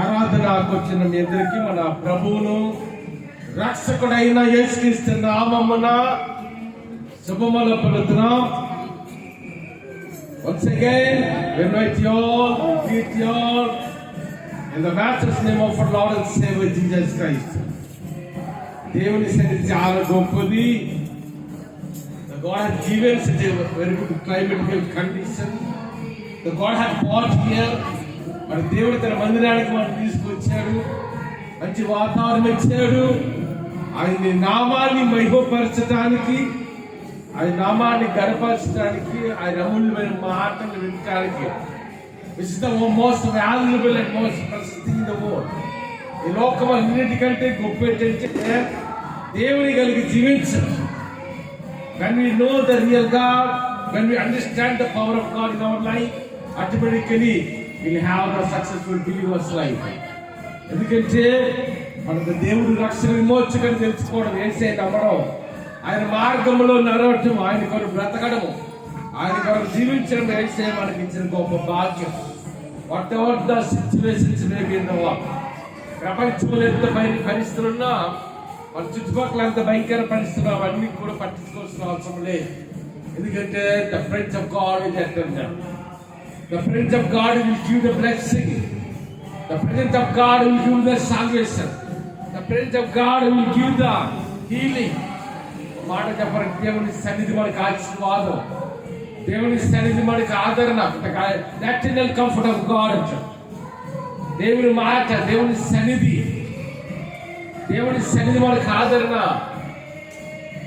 ఆరాధనకు వచ్చిన మీ అందరికీ మన ప్రభువును రక్షకుడైన యేసుక్రీస్తు నామమున శుభములు పలుకుతున్నాం. Once again, we invite you all, greet you all in the matchless name of our Lord and Savior Jesus Christ. దేవుని సన్నిధి చాలా గొప్పది. The God has given such a very good climatical condition. The God has brought here. మన దేవుడు తన మందిరానికి మనం తీసుకొచ్చాడు, మంచి వాతావరణం ఇచ్చాడు. ఆయన నామాన్ని మహిమపరచడానికి, ఆయన నామాన్ని గర్వపరచడానికి, ఆయన అమూల్యమైన మాటలు వినడానికి. Which is the most valuable and most precious thing in the world. ఈ లోకం అన్నిటికంటే గొప్ప ఏంటంటే దేవుని కలిగి జీవించడం. When we know the real God, when we understand the power of God in our life, automatically we'll have a successful believer's life. ఎందుకంటే మనకు దేవుడు రక్షణ విమోచకుడు తెలుసుకోవడం, యేసే నమ్మడం, ఆయన మార్గంలో నడవటం, ఆయన కొరకు బ్రతకడము, ఆయన కొరకు జీవించడం యేసే మనకి ఇచ్చిన గొప్ప భాగ్యం. What ever the situations may be in the world, ప్రపంచంలో ఎంత పరిస్థితులున్నా, మన చుట్టుపక్కల ఎంత భయంకర పరిస్థితులు, అవన్నీ కూడా పట్టించుకోవాల్సిన అవసరం లేదు. ఎందుకంటే the presence of God is at them. The Prince of God will give the blessing. The Prince of God will give the salvation. The Prince of God will give the healing. మాట చెప్పాలంటే దేవుని సన్నిధి మనకు ఆశీర్వాదం, దేవుని సన్నిధి మనకు ఆదరణ, నేచురల్ కంఫర్ట్ ఆఫ్ గాడ్. దేవుని మాట, దేవుని సన్నిధి మనకు ఆదరణ.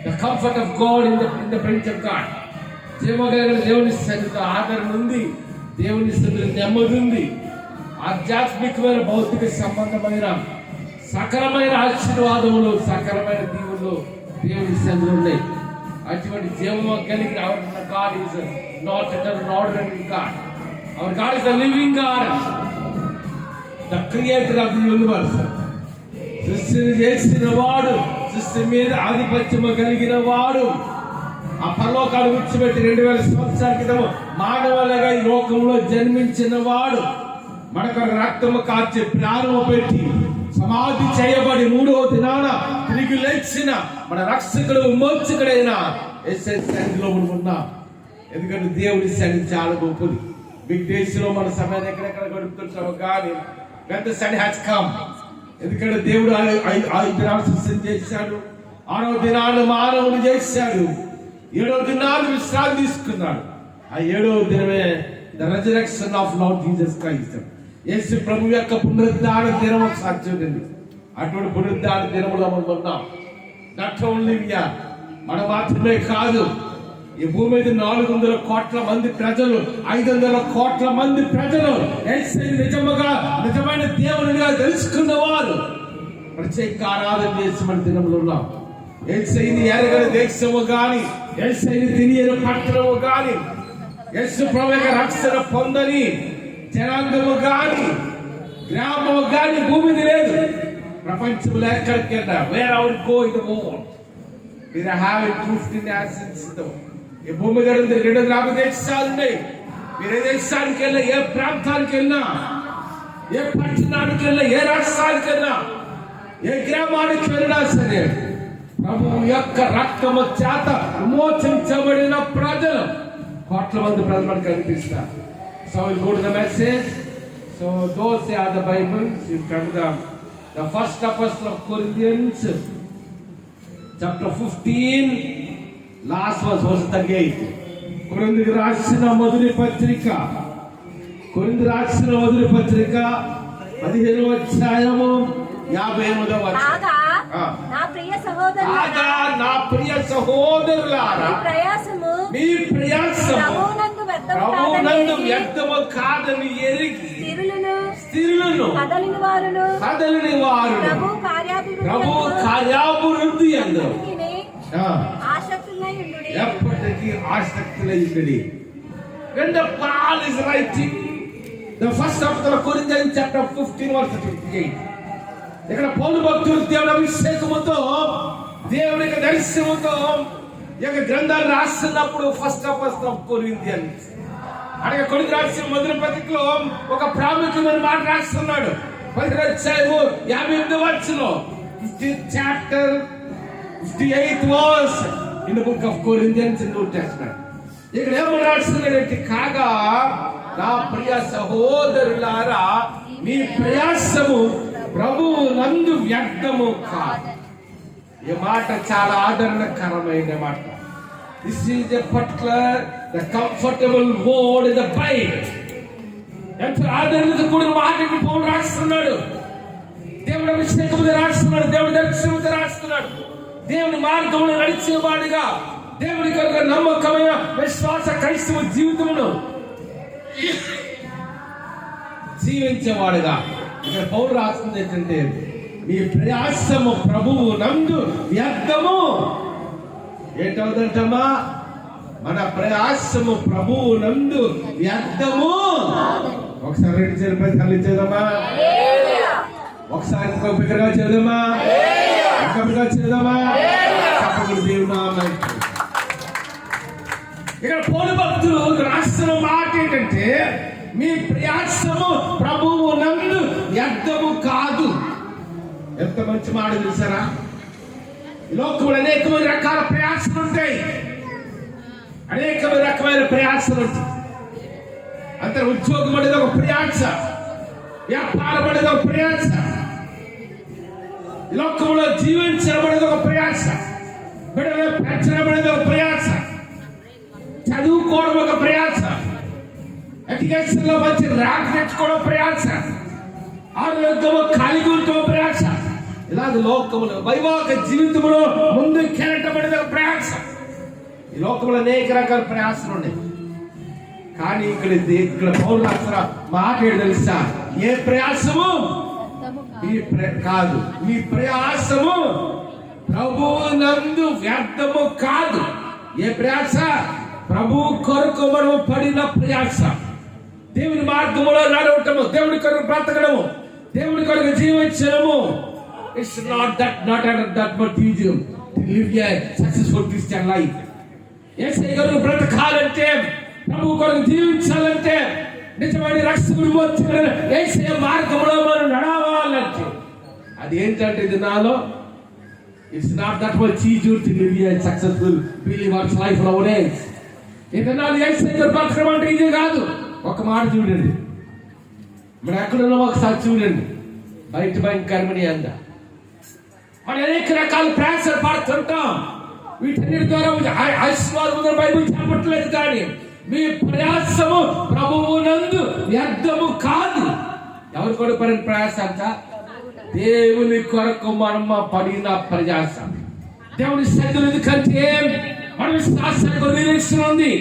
The comfort of God in the Prince of God. జీవగలిగిన దేవుని సన్నిధి ఆదరణ ఉంది, దేవుని స్థితిలో నెమ్మది ఉంది. ఆధ్యాత్మికమైన భౌతిక సంబంధమైన సకలమైన ఆశీర్వాదములు, సకలమైన దీవులు దేవుని స్థితిలో ఉన్నాయి. అటువంటి జీవము కలిగిన our God is not an ordinary God. Our God is a living God, the creator of the universe. సృష్టిని చేసిన వాడు, సృష్టి మీద ఆధిపత్యము కలిగిన వాడు, ఆ పరలోకాలు విడిచిపెట్టి 2000 సంవత్సరాల క్రితం మానవులుగా ఈ లోకంలో జన్మించిన వాడు, మనకు రక్తము కార్చి ప్రాణము పెట్టి సమాధి చేయబడి 3వ దినాన తిరిగి లేచిన మన రక్షకుడు విమోచకుడైన యేసే సన్నిధిలో ఉన్నాం. ఎందుకంటే దేవుడి సన్నిధి చాలా గొప్పది. బిగ్ డేస్ లో మన సమయాన్ని ఎక్కడెక్కడ గడుపుతుంటాము, కానీ పెద్ద సన్నిధి హ్యాస్ కమ్. ఎందుకంటే దేవుడు 5 దినాలు సృష్టి చేశాడు, 6వ దినాలు మానవుని చేశాడు, 7వ దినాలు విశ్రాంతి తీసుకున్నాడు. ఆ 7వ దినమే the resurrection of Lord Jesus Christ. Yesu ప్రభు యొక్క పునరుద్ధాన దినం ఒకసారి చూడండి. అటువంటి పునరుద్ధాన దినములో మనం ఉన్నాం. నాట్ ఓన్లీ మనం మాత్రమే కాదు, ఈ భూమి మీద 400 కోట్ల మంది ప్రజలు, 500 కోట్ల మంది ప్రజలు యేసుని నిజమైన దేవునిగా తెలుసుకున్నవారు ప్రత్యేక ఆరాధన చేసి మన దినములు ఉన్నాం. యేసుని ఎరగని దేశము గాని, యేసుని తెలియని పట్టణము గాని, యేసు ప్రభు యొక్క రక్షణ పొందని జనాంగము గాని, గ్రామము గాని భూమి లేదు. ప్రపంచంలో ఎక్కడికెళ్ళా, where our go in the world we are having 15 nations. ఈ భూమి మీద 2 దేశాలు ఉన్నాయి. మీరు ఏ దేశానికి వెళ్ళినా, ఏ ప్రాంతానికి వెళ్ళినా, ఏ పట్టణానికి వెళ్ళినా, ఏ రాష్ట్రానికి వెళ్ళినా, ఏ గ్రామానికి వెళ్ళినా సరే, ప్రభు యొక్క రక్తము చేత విమోచించబడిన ప్రజలు, కోట్ల మంది ప్రజలు మనకు కనిపిస్తారు. So we'll go to the message. So those are the Bibles. You come to the first epistle of Corinthians, chapter 15, last verse 38. కొరింథీయులకు రాసిన మొదటి పత్రిక 15వ అధ్యాయము 58వ వచనం. నా ప్రియ సహోదరులారా, మీ ప్రయాసము ప్రభువునందు వ్యర్థము కాదని ఎరిగి స్థిరులను కదలిన వారును ప్రభు కార్యాభివృద్ధి అందరూ ఎప్పటికీ ఆసక్తులై ఉండుడి. When the Paul is writing the first of the Corinthians chapter 15 verse 58, ఇక్కడ పౌలు భక్తుడు దేవుని అభిషేకముతో, దేవుని యొక్క దర్శనముతో ఈ యొక్క గ్రంథాలు రాస్తున్నప్పుడు ఫస్ట్ ఆఫ్ కొరింథియన్స్ అలాగే కొరింథీ రాసిన మొదటి పత్రికలో ఒక ప్రాముఖ్యమైన మాట రాస్తున్నాడు. 15వ అధ్యాయము 58వ వచనం, 15th chapter 58th verse in the book of Corinthians in New Testament. ఇక్కడ ఏమని రాస్తున్నాడంటే, కాగా నా ప్రియ సహోదరులారా మీ ప్రయాసము ప్రభువు నందు వ్యర్థము కాదు. ఈ మాట చాలా ఆదరణకరమైన మాట. This is a particular the comfortable word in the Bible. ఎంత ఆదరణతో కూడిన మాట పౌలు రాస్తున్నాడు. దేవుడి అభిషేకం రాస్తున్నాడు, దేవుడి దర్శనం రాస్తున్నాడు. దేవుని మార్గంలో నడిచేవాడిగా, దేవుని కొరకు నమ్మకమైన విశ్వాస క్రైస్తవ జీవితమును జీవించేవాడుగా. ఇక్కడ పౌలు రాస్తుంది ఏంటంటే, మీ ప్రయాసము ప్రభువు నందు వ్యర్థము. ఏంటవుతుంటమ్మా? మన ప్రయాసము ప్రభువు నందు వ్యర్థము. ఒకసారి రెండు చేతులపై తల్లి చేద్దామా, ఒకసారి ఇంకో బిగ్గరగా చేద్దామా, ఇంకొకగా చేద్దామా. తప్పకుండా దేవుని ఇక్కడ పౌలు భక్తులు రాస్తున్న మాట ఏంటంటే, మీ ప్రయాసము ప్రభువు నందు వ్యర్థము కాదు. ఎంత మంచి మాట చూసారా? లోకంలో అనేకమైన రకాల ప్రయాసలు ఉంటాయి, అనేకమైన రకమైన ప్రయాసలు ఉంటాయి. అంత ఉద్యోగం అనేది ఒక ప్రయాస, వ్యాపారం అనేది ఒక ప్రయాస, లోకంలో జీవించడం అనేది ఒక ప్రయాస, బిడ్డలు పెంచడం అనేది ఒక ప్రయాస, చదువుకోవడం ఒక ప్రయాస, ఎడ్యుకేషన్ లో మంచి ర్యాంక్ తెచ్చుకోవడం ప్రయాస, ఆరోగ్యము కలిగి ఉండటం ప్రయాస. ఇలాగ లోకములో వైవాహిక జీవితంలో ముందుకెళ్ళటం అనేది ఒక ప్రయాస. ఈ లోకంలో అనేక రకాల ప్రయాసాలు ఉన్నాయి. కానీ ఇక్కడ పౌలు రాసిన మాట ఏంటి తెలుసా? ఏ ప్రయాసము కాదు, మీ ప్రయాసము ప్రభువు నందు వ్యర్థము కాదు. ఏ ప్రయాస? ప్రభు కొరకు మనము పడిన ప్రయాస, దేవుని మార్గములో నడవటము, దేవుని కొరకు బ్రతకడము, దేవుని కొరకు జీవించడము. It's not that but to live a successful Christian life. Yesayya కొరకు బ్రతకాలంటే, ప్రభు కొరకు జీవించాలంటే, నిజమైన రక్షకుడు వచ్చిన యేసయ్య మార్గములో మనం నడవాలంటే, అది ఏంటంటే ఇది నాలో it's not that much easy to live a successful believers life నౌడేస్. ఇతనాలు యేసయ్య బ్రతకడం అంటే ఇది కాదు. ఒక మాట చూడండి, మనం ఎక్కడున్నామో ఒకసారి చూడండి. బయట భయంకరమని అంద మనం అనేక రకాల ప్రయాసాలు పడుతుంటాం. వీటన్నిటి ద్వారా ఆశీర్వాదం బైబిల్ చెప్పట్లేదు. కానీ మీ ప్రయాసము ప్రభువు నందు వ్యర్థము కాదు. ఎవరి కొరకు పడిన ప్రయాస అంట? దేవుని కొరకు మనం పడిన ప్రయాస. దేవుని సన్నిధిలో, ఎందుకంటే మన విశ్వాసానికి ఒక నిరీక్షణ ఉంది,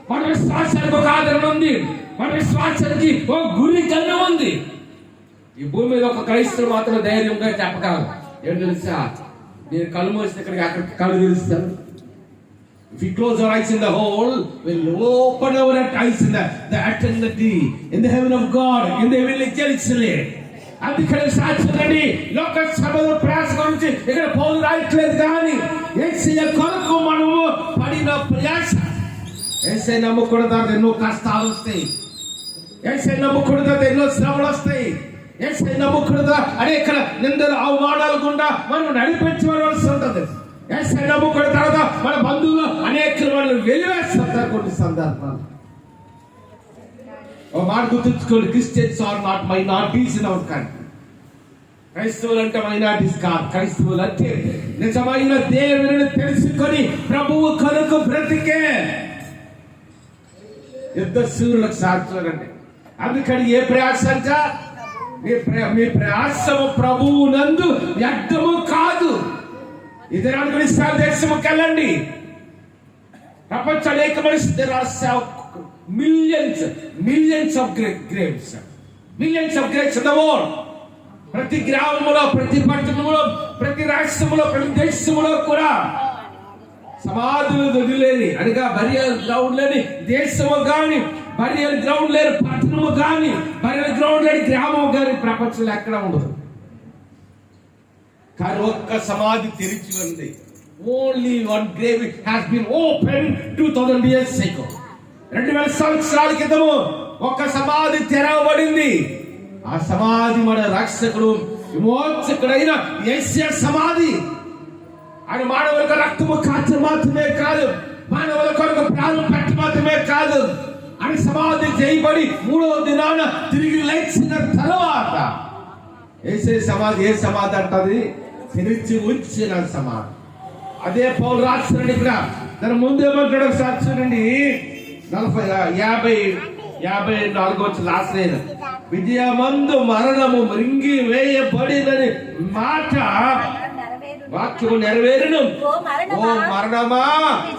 మన విశ్వాసానికి ఒక ఆదరణ ఉంది, మన విశ్వాసానికి ఒక గురి కన్ను ఉంది. ఈ భూమి మీద ఒక క్రైస్తవుడు మాత్రం ధైర్యంగా చెప్పగలరు. ఏం తెలుసా? నేను కళ్ళు మూసిన ఇక్కడికి అక్కడికి కళ్ళు తెలుస్తాను. If we close our eyes in the hole, we'll open our eyes in the eternity, in the heaven of God, in the heavenly Jerusalem. అందుకని సాక్షులని లోక సభలో ప్రయాస గురించి ఇక్కడ పౌలు రాయట్లేదు. కానీ యేసయ్య కొరకు మనము పడిన ప్రయాస. యేసయ్య నమ్ముకున్న ఎన్నో కష్టాలు వస్తాయి, యేసయ్య నమ్ముకున్న ఎన్నో శ్రమలు వస్తాయి, యేసయ్య నమ్ముకున్న అనేక నిందలు అవమానాలు గుండా మనం నడిపించవలసి ఉంటుంది. యేసయ్య నమ్ముకున్న తర్వాత మన బంధువులు అనేక వాళ్ళు వెలివేస్తారు కొన్ని సందర్భాలు. ఒక మాట గుర్తుంచుకోండి, Christians are not minorities in our country. క్రైస్తవులు అంటే మైనారిటీస్ కాదు. క్రైస్తవులు అంటే నిజమైన దేవుని తెలుసుకొని ప్రభువు కొరకు బ్రతికే యుద్ధ సూర్యులకు సాక్షులండి. అందుకని ఏ ప్రయాస అంట? మీ ప్రయాసము ప్రభువు నందు వ్యర్థము కాదు. ఇతర ఇస్రాయేల్ దేశముకి వెళ్ళండి, ప్రపంచ అనేక మనిషి millions of graves in the world. ప్రతి గ్రామంలో, ప్రతి పట్టణంలో, ప్రతి రాష్ట్రంలో, ప్రతి దేశంలో కూడా సమాధులు వదిలేని అనగా బరియల్ గ్రౌండ్ లేని దేశము కానీ, బరియల్ గ్రౌండ్ లేని పట్టణము కానీ, బరియల్ గ్రౌండ్ లేని గ్రామం కానీ ప్రపంచంలో ఎక్కడ ఉండదు. కానీ ఒక్క సమాధి తెరిచి ఉంది. Only one grave has been open 2000 years ago. 2000 సంవత్సరాల క్రితము ఒక సమాధి తెరవబడింది. ఆ సమాధి మన రక్షకుడు విమోచకుడైన యేసయ్య సమాధి. ఆయన మానవులకు రక్తము కాచ మాత్రమే కాదు, మానవుల కొరకు ప్రాణం పెట్టి మాత్రమే కాదు, ఆయన సమాధి చేయబడి 3వ దినాన తిరిగి లేచిన తర్వాత యేసయ్య సమాధి ఏ సమాధి అంటది? తిరిగి ఉంచిన సమాధి. అదే పౌలు రాస్తున్నాడు ఇక్కడ. దాని ముందు ఏమంటాడు ఒకసారి చూడండి. 54 వచ్చి లాస్ట్ అయిన విజయమందు మరణము మృంగి వేయబడినని మాట వాక్యము నెరవేరును. ఓ మరణమా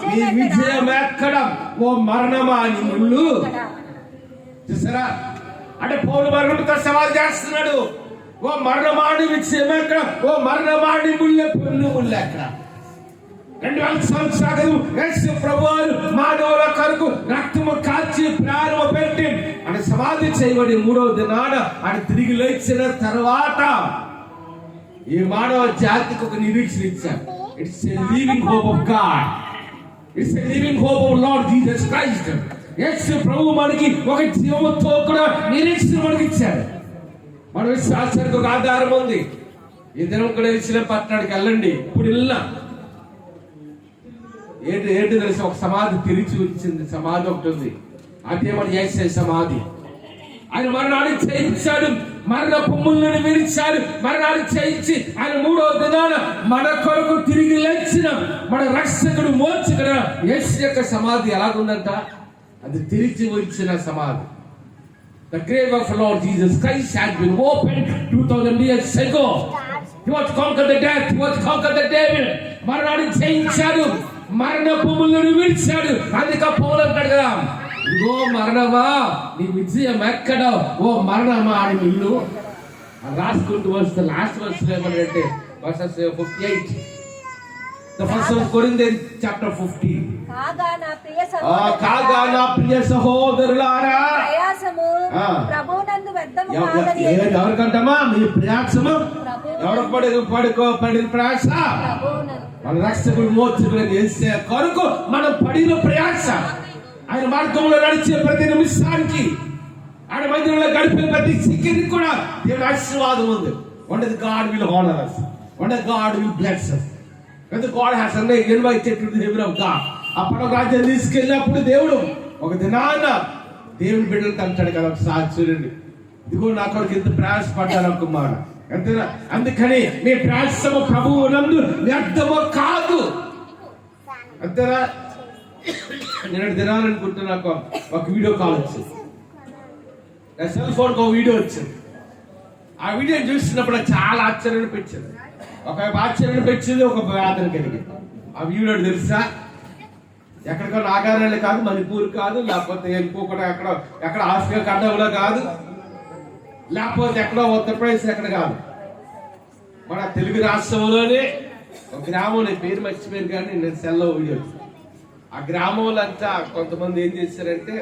నీ విజయం ఎక్కడ? ఓ మరణమా నీ ముళ్ళు. చూసారా? అంటే పౌలు మరణంతో సవాల్ చేస్తున్నాడు. ఓ మరణమాని విజయం ఎక్కడ? ఓ మరణమాని ముళ్ళు ఎక్కడ? 2000 సంవత్సరాలు యేసు ప్రభువారు మానవుల కొరకు రక్తము కాచి ప్రాణము పెట్టి ఆయన సమాధి చేయబడి 3వ దినాన ఆయన తిరిగి లేచిన తర్వాత ఈ మానవ జాతికి ఒక నిరీక్షణ ఇచ్చారు. It's a living hope of God. It's a living hope of Lord Jesus Christ. Yesu ప్రభు మనకి ఒక జీవంతో కూడా నిరీక్షణ మనకి ఇచ్చాడు. మన విశ్వాసానికి ఒక ఆధారం ఉంది. ఈ దినం కూడా ఇచ్చిన పట్టణానికి వెళ్ళండి. ఇప్పుడు వెళ్ళినా ఏంటి తెలిసి ఒక సమాధి తెరిచి ఉంచింది. సమాధి ఒకటి ఉంది. అదే మన యేసయ్య సమాధి. ఆయన మరణాన్ని చేయించాడు, మరణ పొమ్ములను విరిచాడు, మరణాన్ని చేయించి ఆయన 3వ దినాన మన కొరకు తిరిగి లేచిన మన రక్షకుడు మోచకుడు యేసయ్య యొక్క సమాధి ఎలాగుందంట? అది తెరిచి ఉంచిన సమాధి. The grave of Lord Jesus Christ had been opened 2000 years ago. He was conquered the death, he was conquered the devil. మరణాన్ని చేయించాడు, మరణ పొమ్ములను విరిచాడు. అందుకే పౌలు అంటాడు కదా, ఓ మరణమా నీ విజయం ఎక్కడ? ఓ మరణమా అని ఇల్లు రాసుకుంటూ వస్తే లాస్ట్ వర్స్ ఏమంటే versus 58. The first of Corinthians chapter 15. కాగా నా ప్రియ సహోదరులారా ప్రయాసము ప్రభువునందు వ్యర్థము కాదని ఎవరికంటమా మీ ప్రయాసము ఎవరికి పడిన ప్రయాస మన రక్షకుడు మోచకుడు యేసయ్య కొరకు మనం పడిన ప్రయాస. ఆయన మార్గంలో నడిచే ప్రతి నిమిషానికి, ఆయన మందిరంలో గడిపే ప్రతి సెకండ్ కూడా దేవుని ఆశీర్వాదం ఉంది. One day God will honor us. One day God will bless us. When God has invited to the heaven of God. ఆ పరమ రాజ్యం తీసుకెళ్ళినప్పుడు దేవుడు ఒక దినాన దేవుని బిడ్డలకు అంటాడు కదా, ఒకసారి చూడండి, ఇదిగో నా కొరకు ఎంత ప్రయాసపడ్డాను అనుకున్నాను. అంతేనా? అందుకని మీ ప్రయాసము ప్రభువు నందు వ్యర్థము కాదు. అంతేనా? నేను దినాలనుకుంటే నాకు ఒక వీడియో కాల్ వచ్చింది. నా సెల్ ఫోన్ ఒక వీడియో వచ్చింది. ఆ వీడియో చూసినప్పుడు చాలా ఆశ్చర్యం అనిపించింది. ఒకవైపు ఆశ్చర్యం అనిపించింది, ఒక వేదన కలిగింది. ఆ వీడియో తెలుసా? ఎక్కడికో నాగాలాండ్ కాదు, మణిపూర్ కాదు, లేకపోతే ఇంకొకటి ఎక్కడ ఆఫ్రికా ఖండంలో కాదు, లేకపోతే ఎక్కడో ఉత్తరప్రదేశ్ ఎక్కడ కాదు, మన తెలుగు రాష్ట్రంలోనే ఒక గ్రామం, నేను పేరు మర్చిపోయాను కానీ నేను సెల్లో వీడియో. ఆ గ్రామంలో అంతా కొంతమంది ఏం చేశారంటే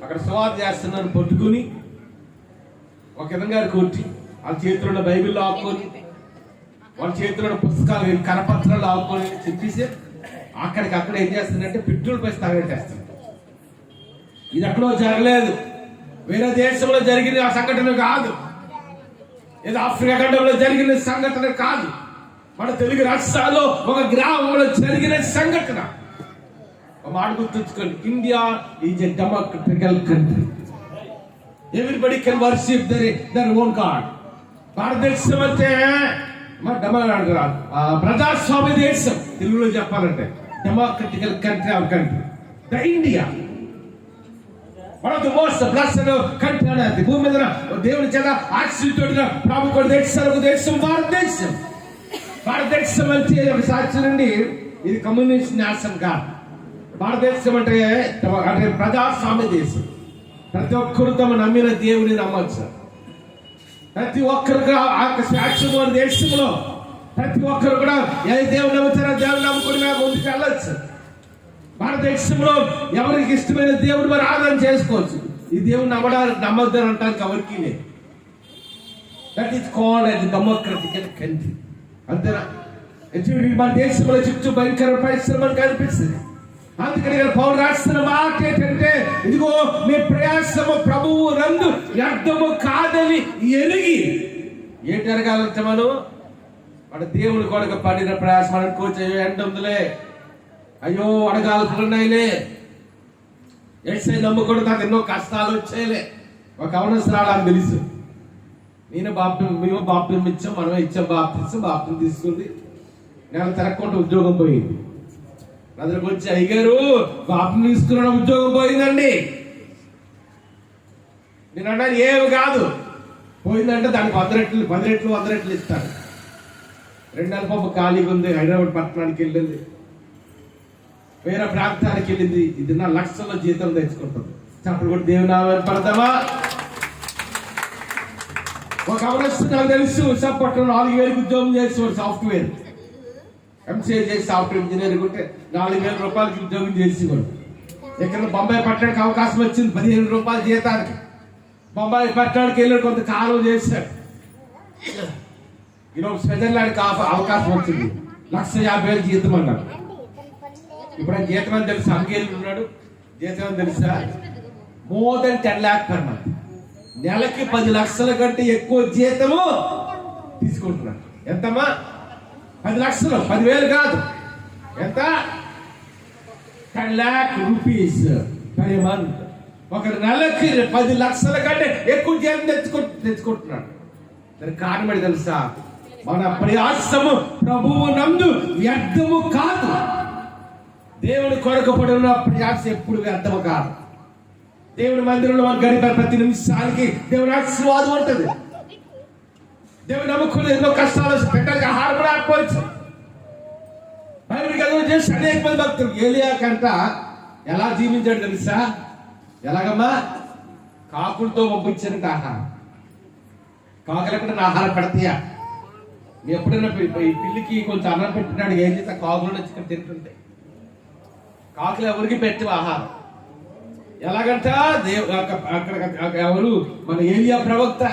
అక్కడ సువార్త చేస్తున్నాను పట్టుకుని ఒక విధంగా కొట్టి వాళ్ళ చేతిలో బైబిల్లో ఆపుకొని, వాళ్ళ చేతిలో పుస్తకాలు కరపత్రాలు ఆపుకొని చెప్పేసి అక్కడ ఏం చేస్తుందంటే పెట్రోల్ పైసి తగలెట్టేస్తారు. ఇది ఎక్కడో జరగలేదు, వేరే దేశంలో జరిగిన ఆ సంఘటన కాదు, ఏదో ఆఫ్రికా ఖండంలో జరిగిన సంఘటన కాదు, మన తెలుగు రాష్ట్రాల్లో ఒక గ్రామంలో జరిగిన సంఘటన. ఒక మాట గుర్తుంచుకోండి, India is a democratical country. Everybody can worship their own God. భారతదేశం అంటే ప్రజాస్వామ్య దేశం, తెలుగులో చెప్పాలంటే democratical country of country. The India one of the most blessed country అనేది భూమి మీద దేవుని చేత ఆశీర్వదించబడిన ప్రముఖ దేశం భారతదేశం. భారతదేశం అంటే ఒకసారి చూడండి, ఇది కమ్యూనిస్ట్ నేషన్ కాదు. భారతదేశం అంటే ప్రజాస్వామ్య దేశం. ప్రతి ఒక్కరు తమ నమ్మిన దేవుని నమ్మచ్చు. ప్రతి ఒక్కరు సాక్ష్యం దేశంలో ప్రతి ఒక్కరు కూడా ఏ దేవుని నమ్ముతారో దేవుని నమ్ముకుని ముందుకు వెళ్ళొచ్చు. భారతదేశంలో ఎవరికి ఇష్టమైన దేవుడు మరి ఆరాధన చేసుకోవచ్చు. ఈ దేవుని నమ్మద్దని అంటానికి ఎవరికి లేదు. That is called as democratical country. అంతేనా? మన దేశంలో చుట్టూ భయంకర పరిశ్రమలు కనిపిస్తుంది. అందుకని ఇక్కడ పౌలు రాస్తున్న మాట ఏంటంటే, ఇదిగో మీ ప్రయాసము ప్రభువు నందు వ్యర్థము కాదని ఎరిగి. ఏంటి ఎరగాలంటే మనం మన దేవుని కొరకు పడిన ప్రయాసం అనుకోవచ్చు. ఎండ ఉందిలే, అయ్యో అడగాలనుకున్నాయిలే, ఏసై నమ్ముకుంటే నాకు ఎన్నో కష్టాలు వచ్చాయిలే. ఒక అవనసరాలు అని తెలుసు. మేము బాప్టిజం ఇచ్చాం, మనమే ఇచ్చాం బాప్టిజం తీసుకుంది. నేను తిరగకుండా ఉద్యోగం పోయింది. నా దగ్గరకు వచ్చి, అయ్యగారు బాప్టిజం తీసుకున్న ఉద్యోగం పోయిందండి. నేను అన్నాను, ఏమి కాదు, పోయిందంటే దానికి 10 రెట్లు ఇస్తాను. 2 నెలల పాప ఖాళీగా ఉంది, హైదరాబాద్ పట్టణానికి వెళ్ళింది, వేరే ప్రాంతానికి వెళ్ళింది. ఇది నా లక్షల్లో జీతం తెచ్చుకుంటుంది. అప్పుడు కూడా దేవుని నామాన్ని పడతామా? ఒక అవరస్తు నాకు తెలుసు, విశాఖపట్నం 4,000 ఉద్యోగం చేసేవాడు. సాఫ్ట్వేర్ ఎంసీఏ చేసి సాఫ్ట్వేర్ ఇంజనీర్ ఉంటే 4,000 రూపాయలకి ఉద్యోగం చేసేవాడు. ఇక్కడ బొంబాయి పట్టడానికి అవకాశం వచ్చింది, 15 రూపాయలు జీతానికి. బొంబాయి పట్టడానికి వెళ్ళి కొంత కాలం చేశాడు. ఈరోజు స్విట్జర్లాండ్కి అవకాశం వచ్చింది, 1,50,000 జీతం అన్నాడు. ఇప్పుడు ఆయన జీతం అని తెలుసా? అంగేళ్ళు ఉన్నాడు, జీతం అని తెలుసా? More than 10 lakhs per month. నెలకి 10 లక్షల కంటే ఎక్కువ జీతము తీసుకుంటున్నాడు. ఎంతమ్మా? 10 లక్షలు, 10,000 కాదు. ఎంత? 10 lakh rupees per month. ఒక నెలకి 10 లక్షల కంటే ఎక్కువ జీతం తెచ్చుకుంటున్నాడు. దానికి కారణం ఏంటి తెలుసా? మన ప్రయాసము ప్రభువు నందు వ్యర్థము కాదు. దేవుని కొరకు పడిన ప్రయాస ఎప్పుడు వ్యర్థము కాదు. దేవుని మందిరంలో మనం గడిపే ప్రతి నిమిషానికి దేవుని ఆశీర్వాదం ఉంటుంది. దేవుని నమ్ముకుని ఎన్నో కష్టాలు పెట్టడానికి ఆహారం కూడా ఆడుకోవచ్చు. బైబిల్ చదువు చేసి అనేక మంది భక్తులు ఏలియా కంట ఎలా జీవించాడు తెలుసా? ఎలాగమ్మా? కాకులతో పంపించారంట ఆహారం. కాకులక్కడ నా ఆహారం పెడతాయా? మీ ఎప్పుడైనా ఈ పిల్లికి కొంచెం అన్నం పెట్టినాడు, ఏం చేస్తా? కాకులు వచ్చి ఇక్కడ తింటుంటాయి. కాకులు ఎవరికి పెట్టి ఆహారం. ఎలాగంట? అక్కడ ఎవరు? మన ఏలియా ప్రవక్త,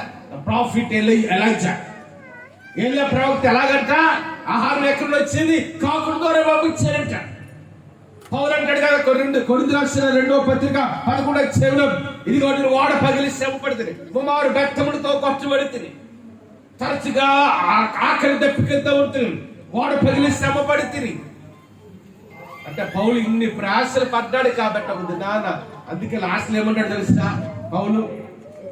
ప్రాఫిట్ ఎలైజా. ఏలియా ప్రవక్త ఎలాగంట? ఆహారం ఎక్కడ వచ్చింది? కాకుల ద్వారా పంపించారంట. పౌలు అంటాడు కదా, కొరింథీ రాసిన 2వ పత్రిక 11వ ఇదిగో నేను ఓడ పగిలి శ్రమ పడుతుంది, కుమారు బెత్తములతో కొట్టబడుతుంది, తరచుగా ఆకలి దప్పికెళ్తూ ఉంటుంది, ఓడ పగిలి శ్రమ పడుతుంది. అంటే పౌలు ఇన్ని ప్రయాసలు పడ్డాడు కాబట్టి ఉంది నాన్న. అందుకే లాస్ట్లో ఏమంటాడు తెలుసా పౌలు?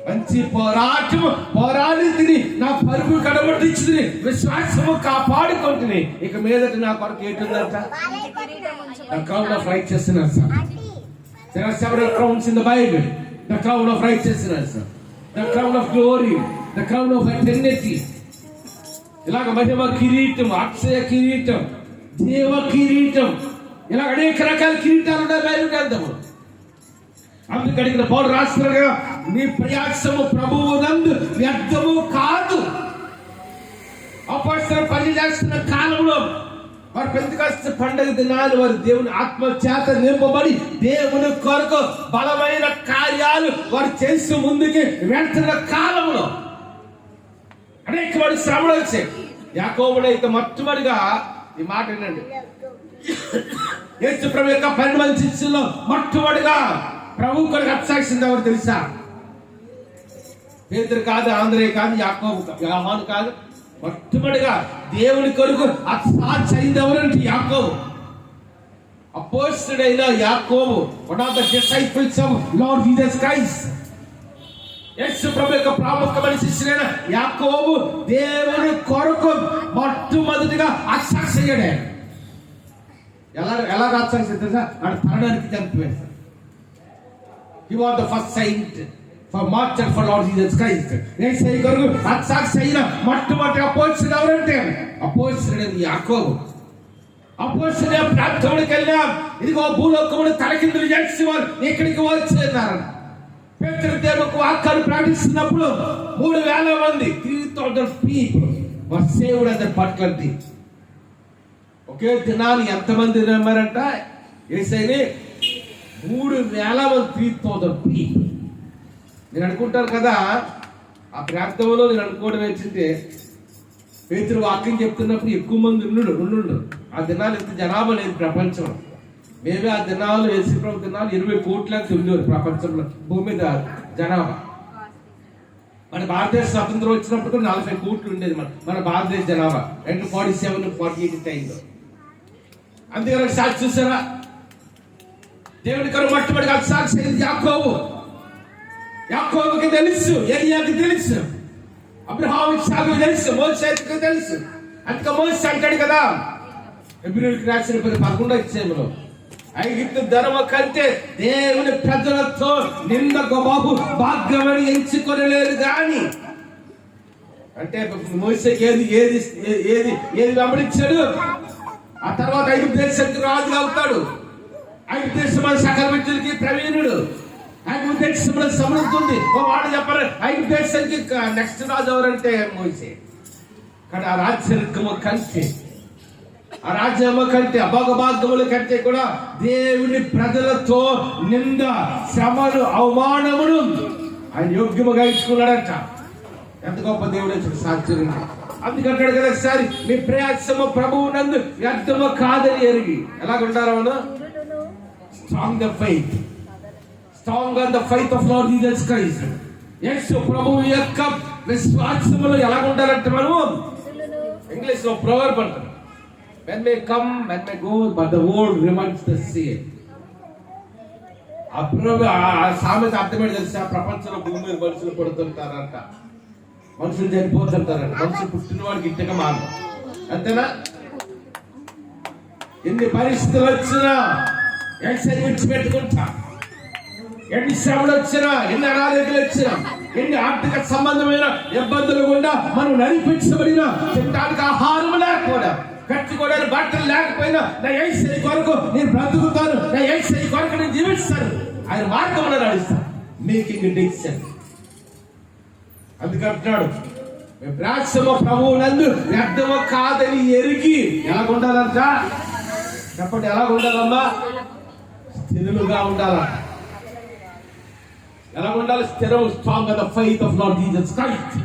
మంచి పోరాటము పోరాడి తిని నా పరుగు కడబట్టించింది, విశ్వాసము కాపాడుకుంటుంది. ఇక మీదట నా కొరకు ఏంటుందంట? The crown of righteousness. There are several crowns in the Bible. The crown of righteousness, the crown of glory, the crown of eternity. ఇలాగ మహిమ కిరీటం, అక్షయ కిరీటం, దేవ కిరీటం, ఇలా అనేక రకాల కిరీటాలు ఉన్నాయి బైబిల్ గ్రంథంలో. అందుకని ఇక్కడ పౌలు రాస్తున్నాడుగా, నీ ప్రయాసము ప్రభువు నందు వ్యర్థము కాదు. అపొస్తలులు పని చేస్తున్న కాలంలో వారు పెంతెకొస్తు పండుగ దినాలు వారు దేవుని ఆత్మ చేత నింపబడి దేవుని కొరకు బలమైన కార్యాలు వారు చేసి ముందుకి వెళ్తున్న కాలంలో అనేక వాడి శ్రమలు వచ్చాయి. యాకోబుడైతే మొట్టమొదటిగా ఈ మాట వినండి, యేసు ప్రభు యొక్క 12 మంది శిష్యుల్లో మొట్టమొదటిగా ప్రభు కొరకు అత్సాక్షింది ఎవరు తెలుసా? పేతురు కాదు, ఆంద్రే కాదు, యాకోబు యోహాను కాదు. మొట్టమొదటిగా దేవుని కొరకు అత్సాక్షి అయింది ఎవరంటే యాకోబు. అపోస్తలుడైన Yakobu, one of the disciples of Lord Jesus Christ. Yesu ప్రభు యొక్క ప్రాముఖ్యమైన శిష్యుడైన యాకోబు దేవుని కొరకు మొట్టమొదటిగా అత్సాక్షి అయ్యాడు. ఎలా అత్సాక్షి తెలుసా? ఆడు తరడానికి చంపివేస్తాడు. He was the first saint for martyr for Lord Jesus Christ. యేసయ్య కొరకు అత్సాక్షి అయిన మొట్టమొదటి అపోస్తలుడు ఎవరంటే అపోస్తలుడైన యాకోబు. అపోస్తలుడు ప్రాంతంలోకి వెళ్ళాం, ఇదిగో భూలోకమును తలకిందులు చేసి వారు ఇక్కడికి వచ్చేన్నారు. పేతురు దేవునికి వాక్యాలు ప్రకటిస్తున్నప్పుడు 3,000 మంది 3,000 people were saved at that particular day. ఒకే దినాన్ని ఎంతమంది నమ్మారంట యేసయ్యని? 3,000 మంది, 3,000 people. నేను అనుకుంటాను కదా, ఆ ప్రాంతంలో నేను అనుకోవడం ఏంటంటే పేతురు వాక్యం చెప్తున్నప్పుడు ఎక్కువ మంది ఉండు. ఆ దినాలు ఇంత జనాభా లేదు ప్రపంచంలో. మేమే ఆ దినాలు యేసుప్రభు దినాలు 20 కోట్ల ఉండేవారు ప్రపంచంలో భూమి మీద జనాభా. మన భారతదేశ స్వతంత్రం వచ్చినప్పుడు 40 కోట్లు ఉండేది మన భారతదేశ జనాభా 47-48 టైంలో. అందుకని సాక్షి చూసారా, దేవుడి కరు మట్టుబడి కాదు సాక్షి యాకోబుకి తెలుసు, ఏలియాకి తెలుసు, అబ్రహాముకి సాగుకు తెలుసు, మోసేకి తెలుసు. అందుకే మోసే అంటాడు కదా హెబ్రీయులకు రాసిన 11వ అధ్యాయంలో, ఐగుప్తు ధర్మ కంటే దేవుని ప్రజలతో నిన్న బాబు భాగ్యమని ఎంచుకొనలేదు గాని అంటే మోసేకి ఏది వెంబడించాడు. ఆ తర్వాత ఐగుప్తు దేశానికి రాజు అవుతాడు. ఐగుప్తు దేశం సకల విద్యలకి ప్రవీణుడు. ఐగుప్తు దేశంలో సమృద్ధి ఉంది. ఓ వాడు చెప్పారు ఐగుప్తు దేశానికి నెక్స్ట్ రాజు ఎవరంటే మోసే. కానీ ఆ రాజ్యము కంటే ఆ రాజ్యము కంటే అభోగభాగ్యముల కంటే కూడా దేవుని ప్రజలతో నింద శ్రమలు అవమానమును ఆయన యోగ్యముగా ఇచ్చుకున్నాడంట. ఎంత గొప్ప దేవుడు సాధ్యం. అందుకంటాడు కదా ఒకసారి, మీ ప్రయాసము ప్రభువు నందు వ్యర్థము కాదని ఎరిగి ఎలాగుంటారు strong the faith, strong on the faith of Lord Jesus Christ. Yesu ప్రభువు యొక్క విశ్వాసములో ఎలాగుండాలంటే మనము ఇంగ్లీష్ లో ప్రవర్బ్ అంటారు, when may come, when may go, but the world remains the same. ఆ సామెత అర్థమేంటి తెలుసా? ప్రపంచంలో భూమి మీద మనుషులు పడుతుంటారంట, మనుషులు చనిపోతుంటారంట, మనుషులు పుట్టిన వాడికి ఇంతగా మారు. అంతేనా? ఎన్ని పరిస్థితులు వచ్చినా విడిచిపెట్టుకుంటా, ఎన్ని శ్రమలు వచ్చినా, ఎన్ని అనారోగ్యాలు వచ్చినా, ఎన్ని ఆర్థిక సంబంధమైన ఇబ్బందులు కూడా మనం నడిపించబడినా, తినడానికి ఆహారం లేకపోయినా, కట్టుకోవడానికి బట్టలు లేకపోయినా, నా యేసయ్య కొరకు నేను బ్రతుకుతాను, నా యేసయ్య కొరకు నేను జీవిస్తాను, ఆయన మార్గంలో నడుస్తాను. Making decision. అందుకంటున్నాడు, ప్రయాసము ప్రభువు నందు వ్యర్థము కాదని ఎరిగి ఎలాగుండాలంట చెప్పండి, ఎలాగుండాలమ్మా? స్థిరులుగా ఉండాలంట. ఎలా ఉండాలి? స్థిరం. Strong on the faith of Lord Jesus Christ.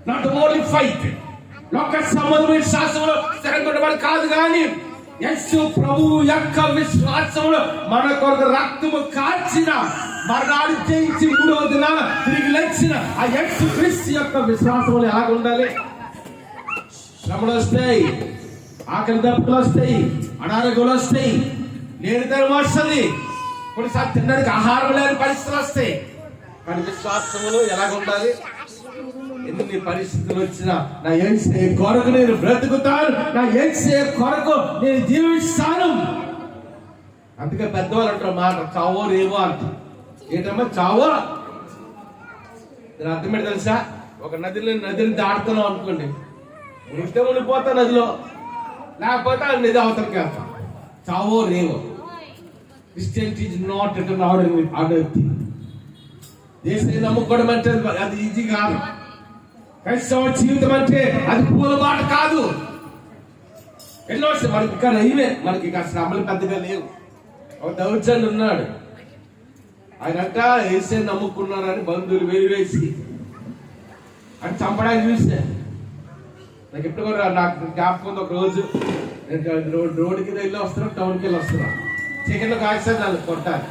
Not only faith, లోక సంబంధమైన శాస్త్రంలో స్థిరంగా ఉండమని కాదు, కానీ యేసు ప్రభువు యొక్క విశ్వాసంలో మన కొరకు రక్తము కార్చిన, మరణాన్ని జయించి 3వ దినాన తిరిగి లేచిన ఆ యేసు క్రీస్తు యొక్క విశ్వాసంలో ఎలా ఉండాలి? శ్రమలు వస్తాయి, ఆకలి దెబ్బలు వస్తాయి, అనారోగ్యాలు వస్తాయి, లేనితనం వస్తుంది, కొన్నిసార్లు తినడానికి ఆహారం లేని పరిస్థితులు వస్తాయి. కానీ విశ్వాసములో ఎలాగ ఉండాలి? ఎన్ని పరిస్థితులు వచ్చినా నా యేసయ్య కొరకు నేను బ్రతుకుతాను, నా యేసయ్య కొరకు నేను జీవిస్తాను. అందుకే పెద్దవాళ్ళు అంటారు మాట, చావో రేవో అంటారు. ఏంటమ్మా చావో? అర్థం ఏంటి తెలుసా? ఒక నదిని దాటుతున్నాం అనుకోండి, ఇష్టం ఉండిపోతా నదిలో, లేకపోతే ఆ నది అవతలకి వెళ్తాం. చావో రేవో. Christianity is not an ordinary thing. దేశాన్ని నమ్ముకోవడం అంటే అది ఈజీ కాదు. క్రైస్తవ జీవితం అంటే అది పూలబాట కాదు. ఎన్నో మనకి ఇక్కడ ఇవే, మనకి ఇక్కడ శ్రమలు పెద్దగా లేవు. ఒక దౌర్జన్యుడు ఉన్నాడు, ఆయనంట యేసయ్యను నమ్ముకున్నారని బంధువులు వేసి అని చంపడానికి చూసా. నాకు ఎప్పుడు కూడా నాకు జ్ఞాపకం ఉంది, ఒక రోజు నేను రోడ్డుకి వెళ్ళి వస్తున్నాను, టౌన్కి వెళ్ళి వస్తున్నాను, చికెన్లో కాల్చారు, నన్ను కొట్టాలి.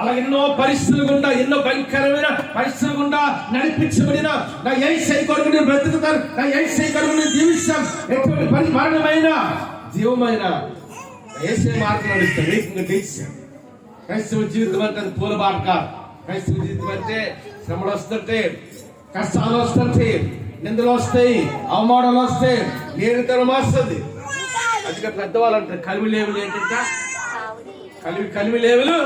అలా ఎన్నో పరిస్థితులు గుండా, ఎన్నో భయంకరమైన పరిస్థితులు గుండా నడిపించబడిన నా యేసయ్య కొరకు నేను బ్రతుకుతాను, నా యేసయ్య కొరకు నేను జీవిస్తాను. ఎటువంటి మరణమైన జీవమైన యేసయ్య మార్గం నడుస్తాను. క్రైస్తవ జీవితం అంటే అది పూలబాట కాదు. క్రైస్తవ జీవితం అంటే శ్రమలు వస్తుంటే, కష్టాలు వస్తుంటే, నిందలు వస్తాయి, అవమానాలు వస్తాయి, లేనితనం వస్తుంది. అందుకే పెద్దవాళ్ళు అంటారు కలిమి లేవులు ఏంటంటే కలిమి లేవులు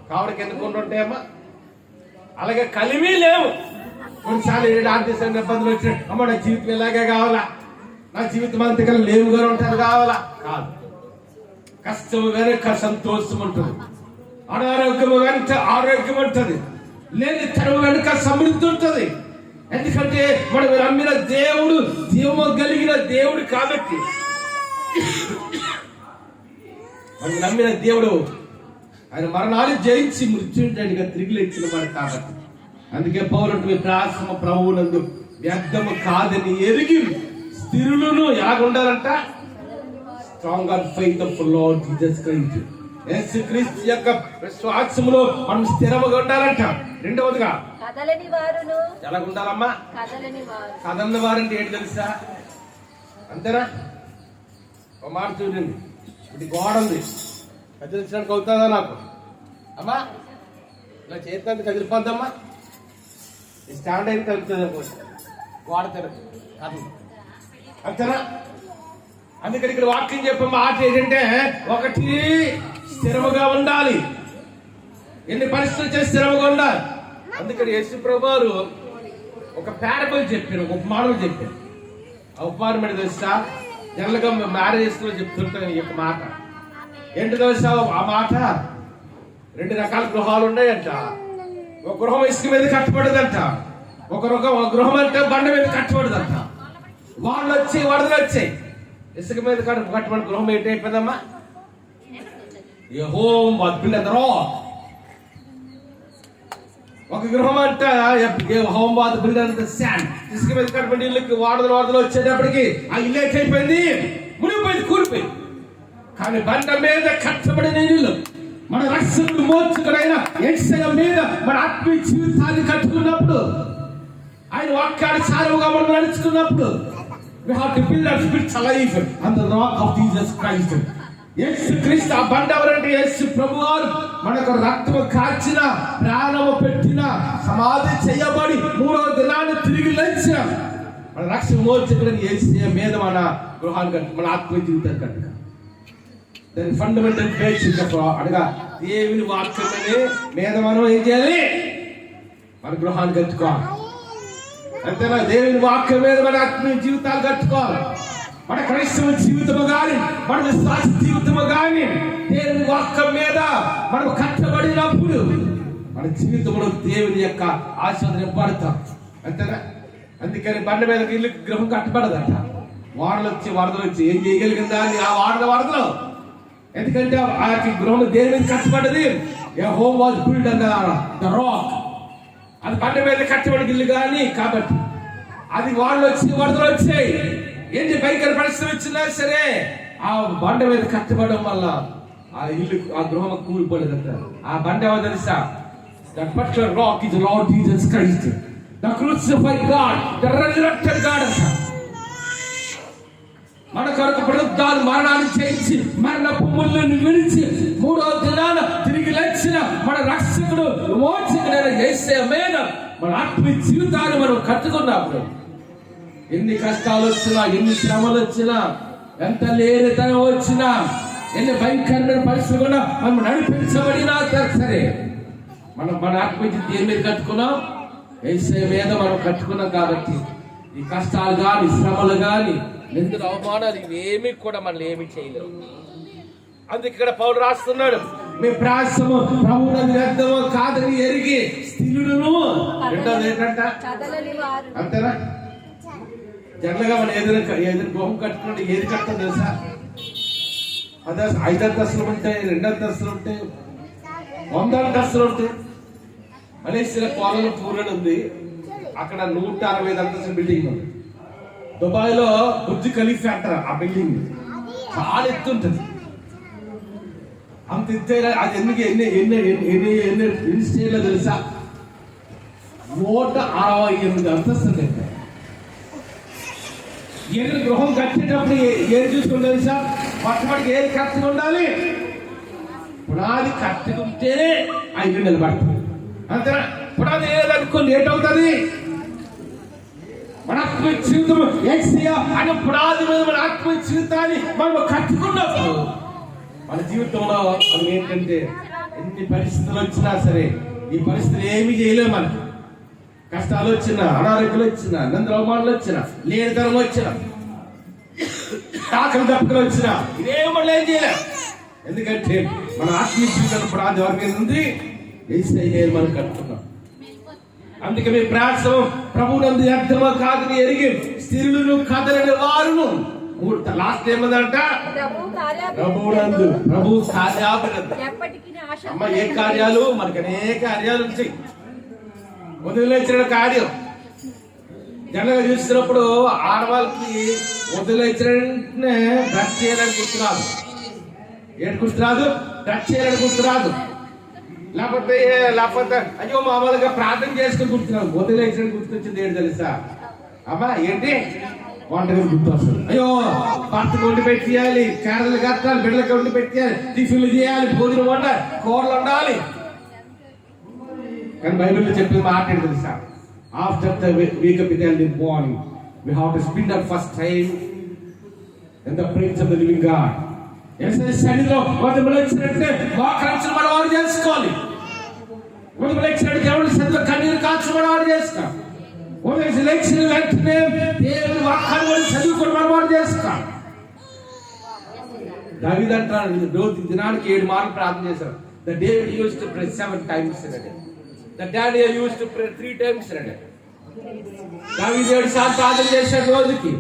కావుడికి ఎందుకు ఉంటాయమ్మా? అలాగే కలిమి లేవు. కొన్నిసార్లు ఆర్థిక ఇబ్బందులు వచ్చినాయి, అమ్మ నా జీవితం ఇలాగే కావాలా, నా జీవితం అంతకన్నా లేవుగా ఉంటుంది కావాలా? కాదు. కష్టము వెనుక సంతోషం ఉంటుంది, అనారోగ్యము వెనుక ఆరోగ్యం ఉంటుంది, లేని తరం వెనుక సమృద్ధి ఉంటుంది. ఎందుకంటే మనం నమ్మిన దేవుడు జీవము కలిగిన దేవుడు కాబట్టి, మనం నమ్మిన దేవుడు ఆయన మరణాలు జయించి మృత్యుంజయుడిగా తిరిగి లేచిన వాడు కాబట్టి. అందుకే పౌరుడు ప్రయాసము ప్రభువునందు వ్యర్థము కాదని ఎరిగి స్థిరులను ఎలాగుండాలంట? Stronger faith of Lord Jesus Christ. Yesukreestu యొక్క విశ్వాసములో మనం స్థిరముగా ఉండాలంట. రెండవదిగా కదలని వారును. ఎలా ఉండాలమ్మా? కదలని వారంటే ఏంటి తెలుసా? అంతేనా? ఒక మాట చూడండి, ఇది గోడ ఉంది, కదిలించడానికి అవుతుందా నాకు? అమ్మా ఇలా చేతి కదిలిపోద్దమ్మా, ఈ స్టాండ్ అయితే కలుగుతుంది, గోడ తిరగదు, అంతేనా? అందుకని ఇక్కడ వాక్యం చెప్పే మాట ఏంటంటే, ఒకటి స్థిరముగా ఉండాలి. ఎన్ని పరిస్థితులు చేసి స్థిరముగా ఉండాలి. అందుకని యేసు ప్రభువారు ఒక ప్యారబుల్ చెప్పారు, ఒక ఉపమానం చెప్పారు. ఆ ఉపమానం ఏంటి తెలుసా? జనరల్గా మ్యారేజెస్ లో చెప్తుంటాను ఈ యొక్క మాట. ఏంటి తెలుసా ఆ మాట? 2 రకాల గృహాలు ఉన్నాయంట. ఒక గృహం ఇసుక మీద కట్టబడదంట, ఒక గృహం అంటే బండ మీద కట్టబడదంట. వాళ్ళు వచ్చి వరదలు వచ్చాయి, ఇసుక మీద కట్టబడిన గృహం ఏంటైపోయిందమ్మా? A home was built on the rock. ఒక గృహం అంట home was build on the sand. ఇసుక మీద కట్టబడిన ఇల్లుకి వరదలు వచ్చేటప్పటికి ఆ ఇల్లు ఎట్లయిపోయింది? మునిగిపోయింది, కూలిపోయింది. కానీ బండ మీద కట్టబడిన ఇల్లు, మన రక్షకుడు మోక్షకుడైన యేసయ్య మీద మన ఆత్మీయ జీవితాన్ని కట్టుకున్నప్పుడు, ఆయన వాక్యాన్ని సారముగా మనం నడుచుకున్నప్పుడు, we have to build our spiritual life on the rock of Jesus Christ. యేసుక్రీస్తు ఆ బండ ఎవరంటే యేసు ప్రభువారు. మనకు రక్తము కాచిన, ప్రాణము పెట్టిన, సమాధి చేయబడి 3వ దినాన్ని తిరిగి లేచిన మన రక్షణ మోక్షకుడైన యేసయ్య మీద మన గృహాన్ని కట్టు, మన ఆత్మీయ జీవితాన్ని కట్టుక. దాని ఫండమెంటల్ బేసిక్ అనగా దేవుని వాక్యమనే మీద మనం ఏం చేయాలి? మన గృహాన్ని కట్టుకోవాలి. అంతేనా? దేవుని వాక్యం మీద మన ఆత్మీయ జీవితాలు కట్టుకోవాలి. మన క్రైస్తవ జీవితము కానీ, మన విశ్వాస జీవితము కానీ దేవుని వాక్యం మీద మనం కట్టబడినప్పుడు మన జీవితంలో దేవుని యొక్క ఆశీర్వాదం పడతాం. అంతేనా? అందుకని బండ మీద ఇల్లు గృహం కట్టబడదంట. వరదలు వచ్చి ఏం చేయగలిగిందా అని ఆ వరదలు. ఎందుకంటే ఆ గృహం దేని మీద కట్టబడ్డది? Home was build on the rock. అది బండ మీద కట్టబడి ఇల్లు కానీ, కాబట్టి అది వరదలు వచ్చాయి, ఏంటి భయంకర పరిస్థితి వచ్చినా సరే ఆ బండ మీద కట్టబడడం వల్ల ఆ ఇల్లు, ఆ గృహం కూలిపోలేదంట. ఆ బండ ఏమో తెలుసా? That particular rock is the Lord Jesus Christ, the crucified God, the resurrected God అంట. మన కొరకు పునరుద్ధాన మరణాన్ని చేయించి, మరణపు ముళ్ళను విడిచి 3వ దినాన తిరిగి లేచిన మన రక్షకుడు మోక్షకుడైన యేసయ్య మీద మన ఆత్మీయ జీవితాన్ని మనం కట్టుకున్నప్పుడు, ఎన్ని కష్టాలు వచ్చినా, ఎన్ని శ్రమలు వచ్చినా, ఎంత లేనితనం వచ్చినా, ఎన్ని భయంకరమైన పరిస్థితులు కూడా మనం నడిపించబడినా సరే, మన ఆత్మీయ దేని మీద కట్టుకున్నాం? యేసయ్య మీద మనం కట్టుకున్నాం. కాబట్టి ఈ కష్టాలు కానీ, శ్రమలు కానీ, నిందలు, అవమానాలు ఇవేమీ కూడా మనం ఏమి చేయలేము. అందుకే ఇక్కడ పౌలు రాస్తున్నాడు, మీ ప్రయాసము ప్రభువునందు వ్యర్థము కాదని ఎరిగి స్థిరులను. రెండోది ఏంటంట? అంతేనా? జనరల్గా మనం ఏదైనా గృహం కట్టుకుంటే ఏది కట్టడం తెలుసా? అదే 5 అంతస్తులు ఉంటాయి, 2 అంతస్తులు ఉంటాయి, 100 అంతస్తులు ఉంటాయి. మలేషియా కోలాలంపూర్ ఉంది, అక్కడ 165 అంతస్తుల బిల్డింగ్ ఉంది. దుబాయ్లో బుర్జ్ ఖలీఫా అంటారు ఆ బిల్డింగ్, చాలా ఎత్తు ఉంటుంది. అంత ఎత్తు. అది ఎన్ని స్టేజ్లో తెలుసా? 168 అంతస్తులు కట్టారు. ఏదైనా గృహం కట్టేటప్పుడు ఏది చూసుకుని తెలుసా? మొట్టమొదటి ఏది కరెక్ట్గా ఉండాలి? పునాది కరెక్ట్గా ఉంటేనే ఆ ఇల్లు నిలబడుతుంది. అంతేనా? పునాది ఏదనుకోని లేట్ అవుతుంది. మన ఆత్మీయ జీవితం అనే పునాది మీద మన ఆత్మీయ జీవితాన్ని మనం కట్టుకున్నప్పుడు మన జీవితంలో మనం ఏంటంటే ఎన్ని పరిస్థితులు వచ్చినా సరే, ఈ పరిస్థితులు ఏమీ చేయలేము. మనకి కష్టాలు వచ్చినా, అనారోగ్యాలు వచ్చినా, నిందలు, అవమానాలు వచ్చినా, లేనితనం వచ్చినా, ఆకలి దప్పులు వచ్చినా ఇదేం మనం ఏం చేయలేం. ఎందుకంటే మన ఆత్మీయ జీవితం పునాది వరకు ఉంది, యేసయ్య మనం కట్టుకున్నాం. అందుకే మీ ప్రయాసం ప్రభువునందు వ్యర్థమో కాదని ఎరిగి స్థిరులను కదలని వారును. లాస్ట్ ఏమదంట? ప్రభువునందు, ప్రభు కార్యాభివృద్ధి. అమ్మ ఏ కార్యాలు? మనకి అనేక కార్యాలు ఉంటాయి. వదిలేసిన కార్యం జనరల్గా చూసినప్పుడు ఆడవాళ్ళకి వదిలేసిన వెంటనే డ్రస్ చేయాలని గుర్తురాదు. ఏంటి గుర్తురాదు? డ్రస్ చేయాలని గుర్తురాదు. లేకపోతే అయ్యో మామూలుగా ప్రార్థన చేసుకుని గుర్తురాదు. వదిలేసిన గుర్తొచ్చింది ఏంటి తెలుసా? అమ్మా ఏంటి వంటగది గుర్తు వస్తుంది. అయ్యో భర్తకు వండి పెట్టేయాలి, కేరళలు కట్టాలి, బిడ్డలకి వండి పెట్టేయాలి, టిఫిన్లు చేయాలి, భోజనం వండాలి, కూరలు వండాలి. కానీ బైబిల్లో చెప్పిన మాట ఏంటి తెలుసా? After the wake up in the morning we have to spend our first time in the presence of the living God. సన్నిధిలో వదిలించినట్టే మోకరించిన మన వారు చేసుకోవాలి. వదిలించినట్టు దేవుని సన్నిధిలో కన్నీరు కాల్చిన మన వారు చేస్తాం. వదిలించిన వెంటనే దేవుని వాక్యాన్ని చదువుకుని మన వారు చేస్తాం. దావీదు అంటాడు, రోజు దినానికి 7 మార్లు ప్రార్థన చేశారు. The David used to pray 7 times in a day. The Daniel used to pray 3 times in a day. దావీదు 7 సార్లు ప్రార్థన చేశాడు రోజుకి.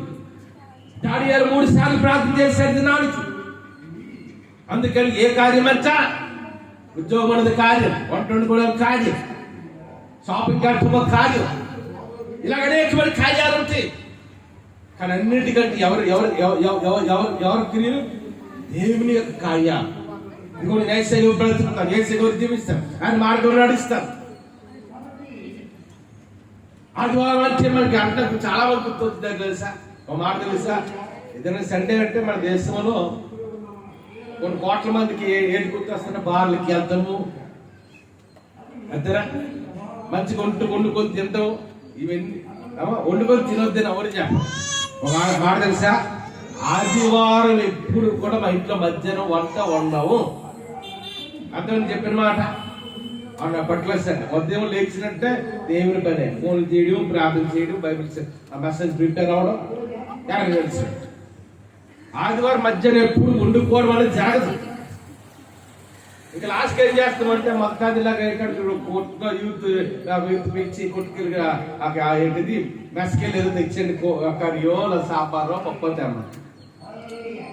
దానియేలు 3 సార్లు ప్రార్థన చేశాడు దినానికి. అందుకని ఏ కార్యం అంటా? ఉద్యోగం అనేది కార్యం, వంట వండుకోవడం కార్యం, షాపింగ్ కట్టడం కార్యం, ఇలాగ అనేకమైన కార్యాలు ఉంటాయి. కానీ అన్నిటికంటే ఎవరు క్రియలు? దేవుని యొక్క కార్యాలు. ఇంకో ఏసైలో బ్రతుకుతాను, ఏసైలో జీవిస్తాను, ఆయన మార్గంలో నడుస్తాను. ఆదివారం అంటే మనకి అంటే చాలా మంది గుర్తొస్తుంది తెలుసా? ఒక మాట తెలుసా? ఏదైనా సండే అంటే మన దేశంలో కొన్ని కోట్ల మందికి ఏది గుర్తొస్తున్నా బార్లకి వెళ్తాము, అంతేనా? మంచిగా వండుకొని తింటాం. ఇవన్నీ వండుకొని తినొద్దని ఎవరు చెప్ప. ఒక మాట తెలుసా? ఆదివారం ఎప్పుడు కూడా మా ఇంట్లో మధ్యాహ్నం వంట వండవు అంతని చెప్పిన మాట. అవును పట్లస్ అంటే ఉదయం లేచినట్టే దేవుని పని, ఫోన్లు చేయడం, ప్రార్థన చేయడం, బైబిల్ మెసేజ్ ప్రిపేర్ అవ్వడం, తెలుసు. ఆదివారం మధ్యాహ్నం ఎప్పుడు వండుకోవడం అనేది జరగదు. ఇంకా లాస్ట్కి ఏం చేస్తామంటే మొత్తాదిలాగా ఇక్కడ కొట్టుగా యూత్ పెంచి కొట్టుకెళ్ళిగా ఏంటిది మెస్కెళ్ళి ఏదో తెచ్చండి, కర్రీయో సాంబారో పప్పు తెమ్మ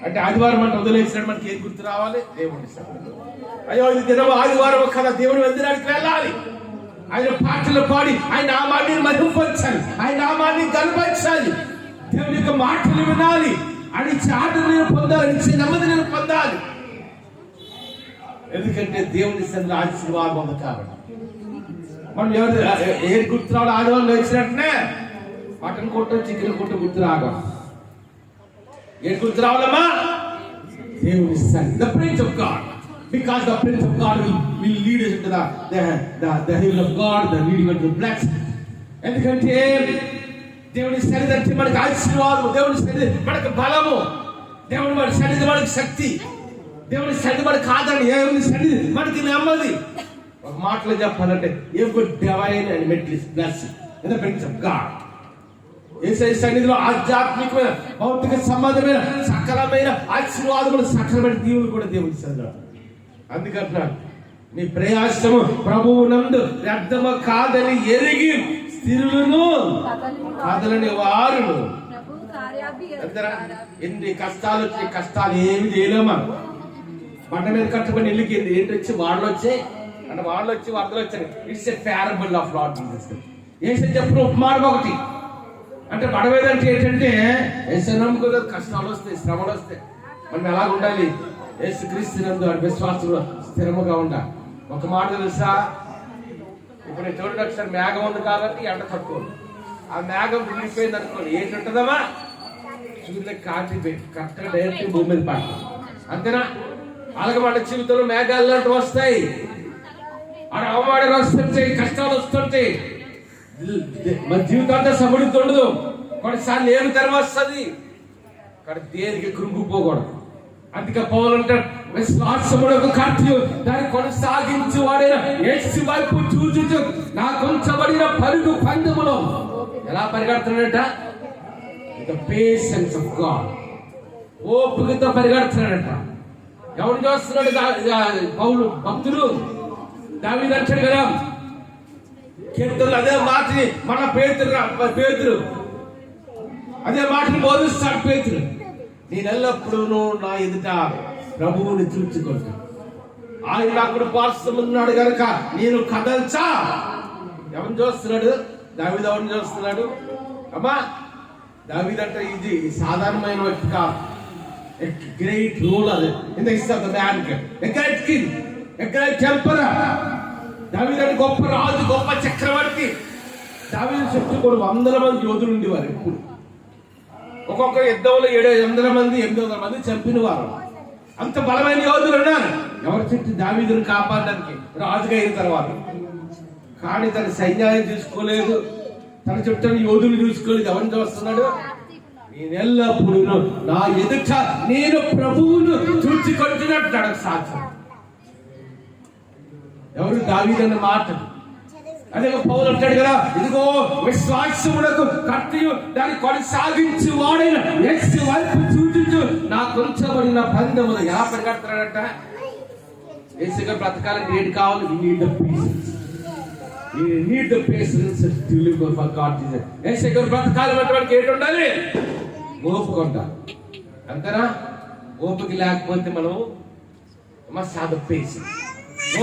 అంటే ఆదివారం అంటే వదిలేసినట్టు మనకి ఏం గుర్తు రావాలి? దేవుని సన్నిధి. అయ్యో ఇది దినము ఆదివారం కదా, దేవుని మందిరానికి వెళ్ళాలి, ఆయన పాటలు పాడి ఆయన నామాన్ని మహింపరచాలి, ఆయన నామాన్ని గర్వించాలి, దేవుని యొక్క మాటలు వినాలి, ఆయన ఆదరణ పొందాలి, నెమ్మది నేను పొందాలి. ఎందుకంటే దేవుని సన్నిధిలో ఆశీర్వాదం ఉంది కాబట్టి. మనం ఎవరు ఏ గుర్తు రావడం? ఆదివారం వచ్చినట్టునే మటన్ కొట్టు, చికెన్ కొట్టు గుర్తు రావడం. ఏ గుర్తు రావాలమ్మా? దేవుని సన్నిధి, the Prince of God. Because the Prince of God will lead us into the hill of God, the leading of the blessed. ఎందుకంటే దేవుని సన్నిధి అంటే మనకి ఆశీర్వాదం, దేవుని సన్నిధి మనకు బలము, దేవుని మన సన్నిధి మనకి శక్తి, దేవుని సన్నిధి మనకి ఆదరణ, దేవుని సన్నిధి మనకి నెమ్మది. ఒక మాటలో చెప్పాలంటే a good divine and matchless blessing in the presence of God. Yesayya సన్నిధిలో ఆధ్యాత్మికమైన, భౌతిక సంబంధమైన సకలమైన ఆశీర్వాదములు, సకలమైన దీవులు కూడా దేవుని సన్నిధిలో. అందుకంటున్నాడు, మీ ప్రయాసము ప్రభువు నందు వ్యర్థము కాదని ఎరిగి స్థిరులను కదలని వారును. ఎన్ని కష్టాలు వచ్చి కష్టాలు ఏమి చేయలేమా? బండ మీద కట్టుబడి ఇల్లుకి ఏంటి వచ్చి వాడలు వచ్చాయి అంటే వాడలు వచ్చి వరదలు వచ్చాయి. It's a parable of Lord Jesus. Yesu చెప్పిన ఉపమానం ఒకటి. అంటే బండ అంటే ఏంటంటే యేసు నమ్ముకోదు, కష్టాలు వస్తాయి, శ్రమలు వస్తాయి, మనం ఎలా ఉండాలి? యేసు క్రీస్తునందు విశ్వాసంలో స్థిరముగా ఉండాలి. ఒక మాట తెలుసా? ఇప్పుడు నేను చూడండి, ఒకసారి మేఘం ఉంది కాబట్టి ఎండ తక్కువ, ఆ మేఘం విడిపోయింది అనుకోండి, ఏంటి ఉంటుందమ్మా? సూర్యుని కాంతి కరెక్ట్గా డైరెక్ట్ భూమి మీద పడుతుంది, అంతేనా? అలాగే మన జీవితంలో మేఘాలు లాంటివి వస్తాయి, ఆడ అవమానాలు వస్తుంటాయి, కష్టాలు వస్తుంటాయి, మన జీవితం అంతా సమృద్ధి ఉండదు, కొన్నిసార్లు ఏమి తెర వస్తుంది, కానీ దేనికి కృంగిపోకూడదు. అందుకే పౌలు అంటాడు, విశ్వాసమునకు కర్తయు దాన్ని కొనసాగించి వాడైన యేసు వైపు చూచుచు నాకు ఉంచబడిన పరుగు పందెములో ఎలా పరిగెడుతున్నాడట? ద పేషెన్స్ ఆఫ్ గాడ్, ఓపికతో పరిగెడుతున్నాడట. ఎవరు చూస్తున్నాడు? పౌలు భక్తులు. దావీదు అంటాడు కదా కీర్తనలు, అదే మాటని మన పేతురు అదే మాటని బోధిస్తాడు పేతురు. నేను ఎల్లప్పుడూ నా ఎదుట ప్రభువుని చూచుకుంటా, ఆయన అక్కడ పార్శ్వమున్నాడు కనుక నేను కదల్చా. ఎవరిని చూస్తున్నాడు? దావీదు ఎవరిని చూస్తున్నాడు? అమ్మా దావీదంటే ఇది సాధారణమైన వ్యక్తి కాదు. Great ruler in the history of the man, a great king, a great emperor. దావీదంటే గొప్ప రాజు, గొప్ప చక్రవర్తి. దావీదు చుట్టూ కూడా 100 మంది యోధులు ఉండేవారు. ఎప్పుడు ఒక్కొక్క యుద్ధంలో 700 మంది 800 మంది చంపిన వారు. అంత బలమైన యోధులు ఉన్నారు. ఎవరి చుట్టూ దావీదుని కాపాడడానికి రాజుగా అయిన తర్వాత. కానీ తన సైన్యాన్ని చూసుకోలేదు, తన చుట్టూ యోధులు చూసుకోలేదు. ఎవరిని చూస్తున్నాడు? నేను ఎల్లప్పుడూ నా ఎదుట నేను ప్రభువును చూచుకుంటున్నట్టు సాక్ష్యం. ఎవరు? దావీదన్న మాట. అదే పౌలు అంటాడు కదా, ఇదిగో విశ్వాసమునకు కర్తయు దాన్ని కొనసాగించు వాడైన యేసు వైపు చూచుచు నాకు ఉంచబడిన బంధములు. ఎలా పరిగెడతాడంట? యేసు గారు బ్రతకాలంటే ఏంటి కావాలి? You need the patience to live for God. యేసు గారు బ్రతకాలంటే వాడికి ఏంటి ఉండాలి? ఓపిక ఉండాలి. అంతేనా? ఓపిక లేకపోతే మనం must have the patience.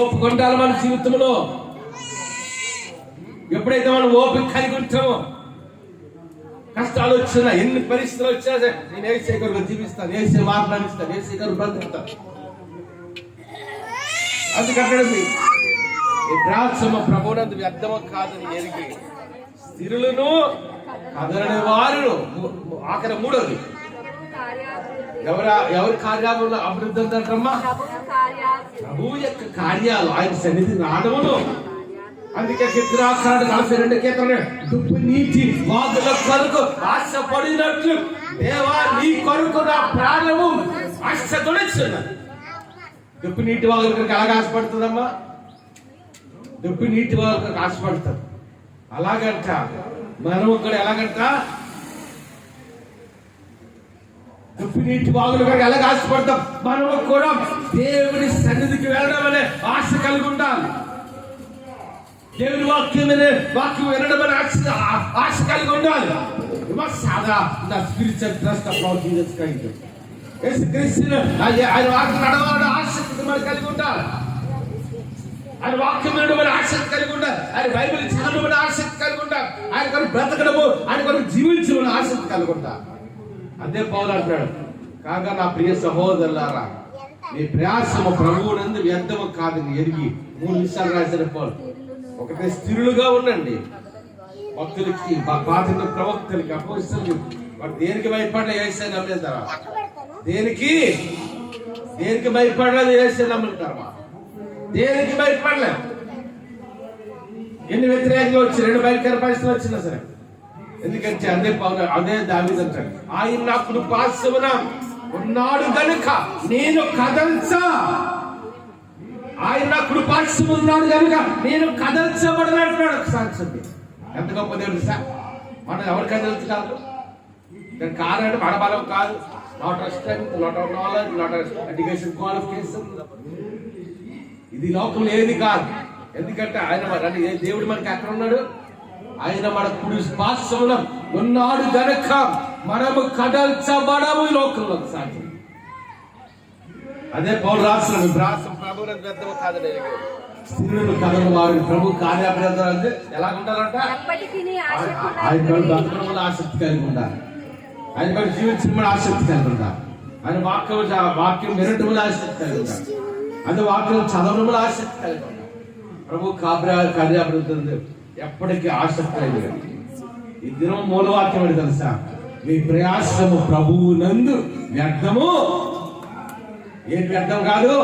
ఓపిక ఉండాలి మన జీవితంలో. ఎప్పుడైతే మనం ఓపిక కలిగి ఉంటామో, కష్టాలు వచ్చినా, ఎన్ని పరిస్థితులు వచ్చినా సరే, నేను యేసు గారు జీవిస్తాను, యేసు మాట్లాడిస్తాను, యేసు గారు బ్రతుకుతాను. అందుకంటే ఈ ప్రయాసము ప్రభువునందు వ్యర్థము కాదని ఎరిగి స్థిరులను కదలని వారు. ఆఖరి మూడోది ఎవరి కార్యాలలో అభివృద్ధి అంటారమ్మా? ప్రభు యొక్క కార్యాలు, ఆయన సన్నిధి రావడమును. అందుకే కీర్తనాకారుడు 42 కీర్తన, దుప్పు నీటి వాగుల కొరకు ఆశపడినట్లు దేవా నీ కొరకు నా ప్రాణము ఆశతోడుచున్నది. దుప్పు నీటి వాగుల కొరకు ఎలాగ ఆశపడుతుందమ్మా? దుప్పు నీటి వాగుల కొరకు ఆశపడుతుంది. అలాగంట మనం ఇక్కడ ఎలాగంట దుప్పు నీటి వాగుల కొరకు ఎలాగ ఆశపడతాం? మనము కూడా దేవుని సన్నిధికి వెళ్ళడం అనే ఆశ కలిగి ఉండాలి. దేవుని వాక్యం వినడం అనే ఆశ కలిగి ఉండాలి. ఆయన వాక్యం నడవాలని ఆసక్తి మనం కలిగి ఉండాలి. ఆయన వాక్యం వినడం అనే ఆసక్తి కలిగి ఉండాలి. ఆయన బైబిల్ చదవడం అనే ఆసక్తి కలిగి ఉండాలి. ఆయన కొరకు బ్రతకడము, ఆయన కొరకు జీవించడం ఆసక్తి కలిగి ఉండాలి. అదే పౌలు అంటాడు, కాగా నా ప్రియ సహోదరులారా మీ ప్రయాసము ప్రభువునందు వ్యర్థము కాదని ఎరిగి 3 విషయాలు రాసిన పౌలు. ఒకటే స్థిరులుగా ఉండండి. భక్తులకి, పాత ప్రవక్తలకి, అపోస్తలులకి వాడు దేనికి భయపడలే? యేసుని నమ్మిన తర్వాత. దేనికి భయపడలేదు? యేసుని నమ్మిన తర్వాత. దేనికి భయపడలేదు. ఎన్ని వ్యతిరేకంగా వచ్చి 2 భయంకర పరిస్థితులు వచ్చినా సరే. ఎందుకంటే అదే దావీదు అంటాడు, ఆయన నా కృపాసమున ఉన్నాడు గనుక నేను కదల్చా. ఆయన నా కృపాసము ఉన్నాడు కనుక నేను కదల్చబడనంటున్నాడు. సాక్ష్యం ఎంత గొప్ప దేవుడు సార్. మనం ఎవరు కదల్చగలరు? దాని కారణం అంటే మన బలం కాదు. Not strength, not knowledge, not education qualification. ఇది లోకంలో ఏది కాదు. ఎందుకంటే ఆయన దేవుడు మనకి ఎక్కడ ఉన్నాడు? ఆయన మన కుడి పార్శ్వమున ఉన్నాడు గనుక మనము కదల్చబడము. ఈ లోకంలో సాధ్యం. అదే పౌలు రాసిన ప్రభువునందు వ్యర్థము కాదని స్థిరులు కదలని వారు ప్రభు కార్యాభ్యంతరం అంటే ఎలా ఉండాలంట? ఆయన బ్రతకడం వల్ల ఆసక్తి కలిగి ఉండాలి. ఆయన పని జీవించడం వల్ల ఆసక్తి కలిగి ఉండాలి. ఆయన వాక్యం వినడం వల్ల ఆసక్తి కలిగి ఉండాలి. అదే వాక్యం చదవడం వల్ల ఆసక్తి కలిగి ఉండాలి. ప్రభు కార్యాభ్యంతరం ఎప్పటికీ ఆసక్తి కలిగి. ఈ దినం మూలవాక్యం అని తెలుసా? మీ ప్రయాసము ప్రభువునందు వ్యర్థము. ఏం వ్యర్థం కాదు?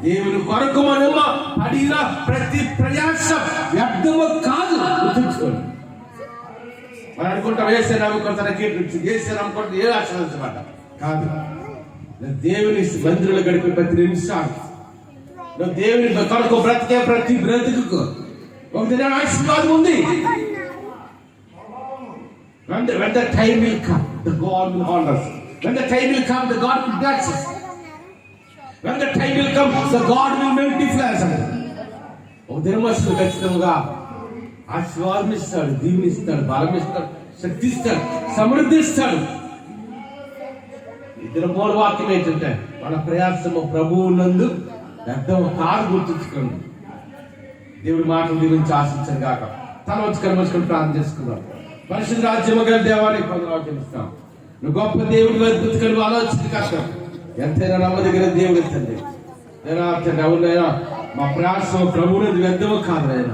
దేవుని కొరకు మనము పడిన ప్రతి ప్రయాసం వ్యర్థము కాదు. గుర్తుంచుకోండి. మనం అనుకుంటాం యేసు నమ్ముకుంటే యేసు నమ్ముకుంటే ఏ ఆశీర్వదించమాట కాదు. దేవుని మందిరంలో గడిపే ప్రతి నిమిషాలు, నువ్వు దేవుని కొరకు బ్రతికే ప్రతి బ్రతుకు ఒక దిన ఆశీర్వాదం ఉంది. When the time will come, the God will honor us. When the time will come, the God will bless us. When the time will come, the God will multiply us. ఒక దినమస్తుడు ఖచ్చితంగా ఆశీర్వాదం ఇస్తాడు, దీవెనిస్తాడు, బలం ఇస్తాడు, శక్తి ఇస్తాడు, సమృద్ధి ఇస్తాడు. ఇద్దరు మూల వాక్యం ఏంటంటే మన ప్రయాసము ప్రభువునందు వ్యర్థము కాదు. గుర్తుంచుకోండి. దేవుడి మాటలు దీవించి ఆశించను గాక. తల వచ్చి కనుమర్చుకొని ప్రార్థన చేసుకుందాం. పరిశుద్ధ రాజ్యము గల దేవానికి వందనాలు చెల్లిస్తాం. నువ్వు గొప్ప దేవుడు, అద్భుతకరమైన ఆలోచన కష్టం ఎంతైనా నమ్మదగిన దేవుడు తండ్రి. నేను తండ్రి అవునైనా మా ప్రయాసం ప్రభువుని వ్యర్థము కాదు నాయన.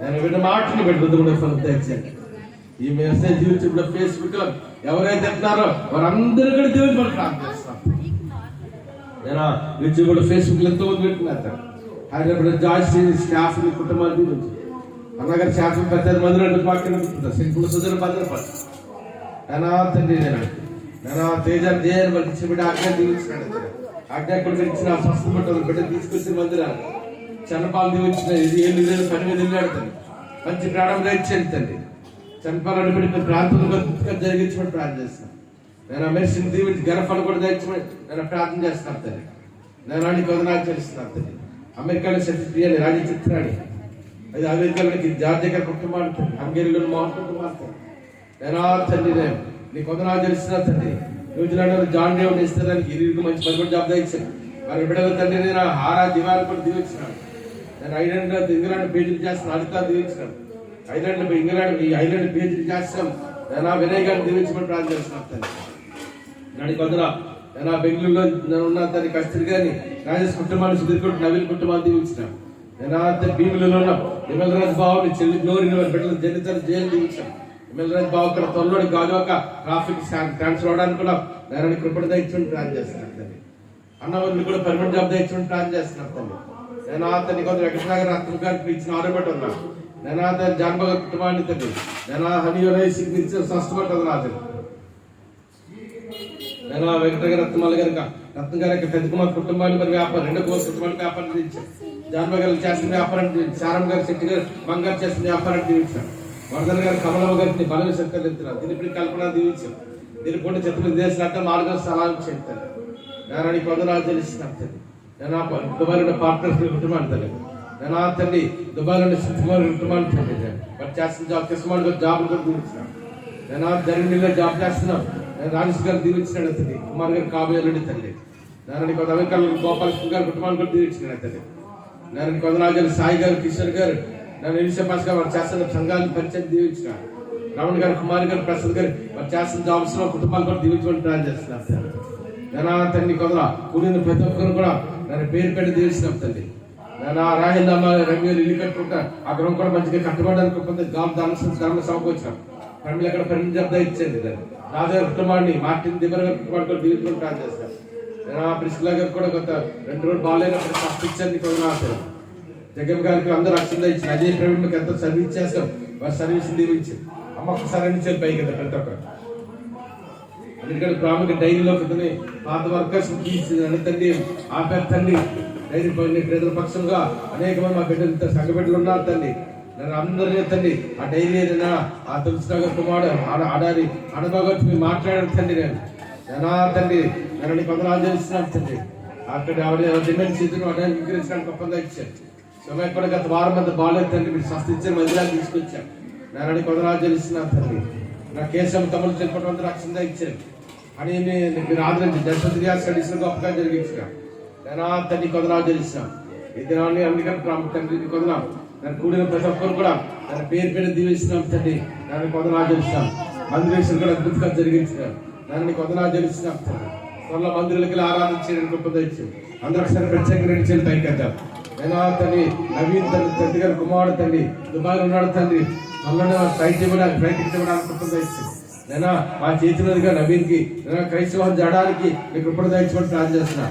నేను విన్న మాటని పెట్టి కూడా ఫలం తెచ్చండి. ఈ మెసేజ్ యూట్యూబ్ లో, ఫేస్బుక్ లో ఎవరైతే అంటున్నారో వారందరూ కూడా దేవుని మనం ప్రార్థిస్తాం. నేను యూట్యూబ్ లో, ఫేస్బుక్ లో ఎంతో మంది పెట్టుకున్నారు. హైదరాబాద్ జాయిస్ స్టాఫ్ కుటుంబాలు దీవించి అన్నగారు శాఖ 10 మంది 2 పార్టీలు ఉంటున్నారు. సింపుల్ సుధర భద్రపడి నేను తండ్రి నేను తేజాన్ని దేని బట్టి ఇచ్చిన బిడ్డ ఆజ్ఞ దీవించినాడు. ఆజ్ఞ కూడా ఇచ్చిన స్వస్థ పట్టాలి బిడ్డ తీసుకొచ్చిన మందిరాలు చన్నపాలు దీవించిన 7 నెలలు 8 నెలలు మంచి ప్రాణం ఇచ్చేది తండ్రి. చన్నపాలను పెట్టి ప్రాంతంలో జరిగించమని ప్రార్థన చేస్తాను. నేను మెడిసిన్ దీవించి గర్భాలు కూడా తెచ్చమని నేను ప్రార్థన చేస్తున్నాను తండ్రి. నేను అడిగి వదనాలు చేస్తున్నాను తండ్రి. అమెరికాలో సెక్రటరీ రాజీ చిత్రాన్ని అది అమెరికాలోకి జార్జ్ దగ్గర కుటుంబాలు తండ్రి. హంగేరీలో మా కుటుంబాలు నేను తండ్రి నీకు వదనాలు తెలుస్తున్నా తండ్రి. న్యూజిలాండ్ జాన్ డేవ్ ఇస్తానికి ఇరుగు మంచి పదకొండు జాబ్ తెచ్చాను. మరి బిడ్డల తండ్రి నేను హారా దివాలు కూడా దీవించినాను. నేను ఐలాండ్ ఇంగ్లాండ్ పేజీలు చేస్తున్నాను. అడితా దీవించినాను. ఐలాండ్ పేజీలు చేస్తాం. నేను వినయ్ గారిని దీవించమని ప్రార్థన చేస్తున్నాను తండ్రి. నాడి కొద్దిగా నేను బెంగళూరులో నేను ఉన్న తన కస్తూరి గారిని రాజేష్ కుటుంబాన్ని, సుధీర్ నవీన్ కుటుంబాన్ని దీవించినాను. నేను భీములలో ఉన్నాం. విమలరాజ్ బాబుని చెల్లి గ్లోరీ బిడ్డలు జనితలు జైలు దీవించాను. విమలరాజ్ బాబు ఇక్కడ త్వరలో గాజువాక ట్రాఫిక్ ట్రాన్స్ఫర్ అవడానికి కూడా నేను కృపణ దయచుని ప్లాన్ చేస్తున్నాను తండ్రి. అన్నవాళ్ళు కూడా పర్మనెంట్ జాబ్ దయచుని ప్లాన్ చేస్తున్నాను తండ్రి. నేను అతన్ని కొంత వెంకటనగర్ రత్న గారికి ఇచ్చిన ఆరోగ్యం ఉన్నాను. నేను అతని జాన్భగ కుటుంబాన్ని తండ్రి. నేను హనీ ఇచ్చిన స్వస్థపడ్డది నా తండ్రి. నేను వెంకటనగర్ రత్నమాల గారికి రత్న గారికి పెద్ద కుమార్ కుటుంబాన్ని మరి వ్యాపారం 2 కోర్సు కుటుంబానికి వ్యాపారం చేయించాను. జాన్భగారు చేసిన వ్యాపారం సారం గారు, శెట్టి గారు, మంగారు చేసిన వ్యాపారం దీవించాను. వరదన్ గారు, కమలమ్మ గారిని బలం శక్తులు ఎత్తున్నారు. దీని కల్పన దీవించాను. దీని పొండి చెట్లు దేశంటే 4 స్థలాలు చేస్తాను. నేను కొందరు తెలుస్తున్నాను. నేను దుబాయ్లో పార్ట్నర్స్ కుటుంబాన్ని తల్లి. నేను తండ్రి దుబాయ్లో సుకుమార్ కుటుంబాన్ని తండ్రి. బట్ చేస్తున్న జాబ్ కృష్ణమాన్ గారు జాబ్ కూడా దీవించినాను. నేను జరిగిన జాబ్ చేస్తున్నాను. నేను రాజేష్ గారు దీవించినాడు తండ్రి. కుమార్ గారు కాబోయేది తండ్రి. నేను కొంత అమెరికాలో గోపాలకృష్ణ గారు కుటుంబాన్ని కూడా దీవించినాడు తండ్రి. నేను కొందరు సాయి గారు, కిషోర్ గారు, నేను ఇనిషపాస్ గారు వారు చేస్తున్న సంఘాలను పరిచయం దీవించిన రమణ గారు, కుమార్ గారు, ప్రసాద్ గారు వారు చేస్తున్న జాబ్స్ లో కుటుంబాలు కూడా దీవించమని ప్లాన్ చేస్తున్నాను సార్. నేను తండ్రి కొందరు కూడిన ప్రతి ఒక్కరు కూడా నేను పేరు పెట్టి దీవిస్తున్నాం తండ్రి. నేను రాహిల్ రమ్య ఇల్లు కట్టుకుంటా ఆ గృహం కూడా మంచిగా కట్టుబడడానికి కొంత ధర్మ సమకూర్చాం. ఫ్యామిలీ అక్కడ పని జబ్దా ఇచ్చేది. రాజా కుటుంబాన్ని మార్టిన్ దిబర్ గారి కుటుంబాన్ని కూడా దీవించమని ప్లాన్ చేస్తాను. నేను ప్రిస్లా గారు కూడా కొంత 2 రోజులు బాగాలేనప్పుడు ఫస్ట్ ఇచ్చాను. కొంత జగన్ గారికి అందరూ అక్షంగా ఇచ్చిన అజయ్ ప్రవీణ్కి ఎంతో సర్వీస్ చేస్తాం. వారి సర్వీస్ దీవించి అమ్మ ఒకసారి ఇచ్చారు పైకి కదా ప్రతి ఒక్కరు. ఎందుకంటే ప్రాముఖ్య డైరీలో పెద్దని పాత వర్కర్స్ తండ్రి ఆపేరు తండ్రి. డైరీ పేదల పక్షంగా అనేక మంది మా బిడ్డలు సంఘ బిడ్డలు ఉన్నారు తండ్రి. నేను అందరినీ తండ్రి ఆ డైరీ ఏదైనా ఆ తులసినగర్ కుమారుడు ఆడారి అనుభవం మీరు మాట్లాడారు తండ్రి. నేను తండ్రి నేను కొందరు ఆచరిస్తున్నాను తండ్రి. అక్కడ ఆవిడ డిమాండ్ చేతులు అడానికి విక్రయించడానికి ఒప్పందం ఇచ్చారు. సమయం కూడా గత వారం అంతా బాగాలేదు తండ్రి. మీరు స్వస్థించిన మందిరాలు తీసుకొచ్చాను. నేను అడిగి కొందరు ఆచరిస్తున్నాను తండ్రి. నా కేశం తమ్ముడు చెప్పడం అందరూ రక్షణ ఇచ్చారు అని మీరు ఆదరించి జస్వత్రియా స్టడీస్ గొప్పగా జరిగించిన నేను తండ్రి కొందరు ఆచరిస్తున్నాను. ఈ దినాన్ని అందుకని తండ్రి కొందరు నేను కూడిన ప్రతి ఒక్కరు కూడా తన పేరు దీవిస్తున్నాం తండ్రి. నేను కొందరు ఆచరిస్తాను. మందిరేశ్వరు కూడా అద్భుతంగా జరిగించినాను. నేను కొందరు ఆచరిస్తున్నాం తండ్రి. త్వరలో మందిరాలకి ఆరాధన చేయడానికి గొప్పగా ఇచ్చారు. అందరూ ఒకసారి ప్రత్యేకంగా 2 చేతులు పైకి వెళ్తారు. నేను తండ్రి నవీన్ తండ్రి గారు కుమారుడు తండ్రి దుబాయ్లో ఉన్నాడు తండ్రి. మళ్ళీ ఫ్లైట్ ఇవ్వడానికి గొప్పగా ఇచ్చారు. నేను మా చేతులదిగా నవీన్కి నేను క్రైస్తవం జడడానికి మీకు కృపణ దయచేమని ప్రార్థన చేస్తున్నా.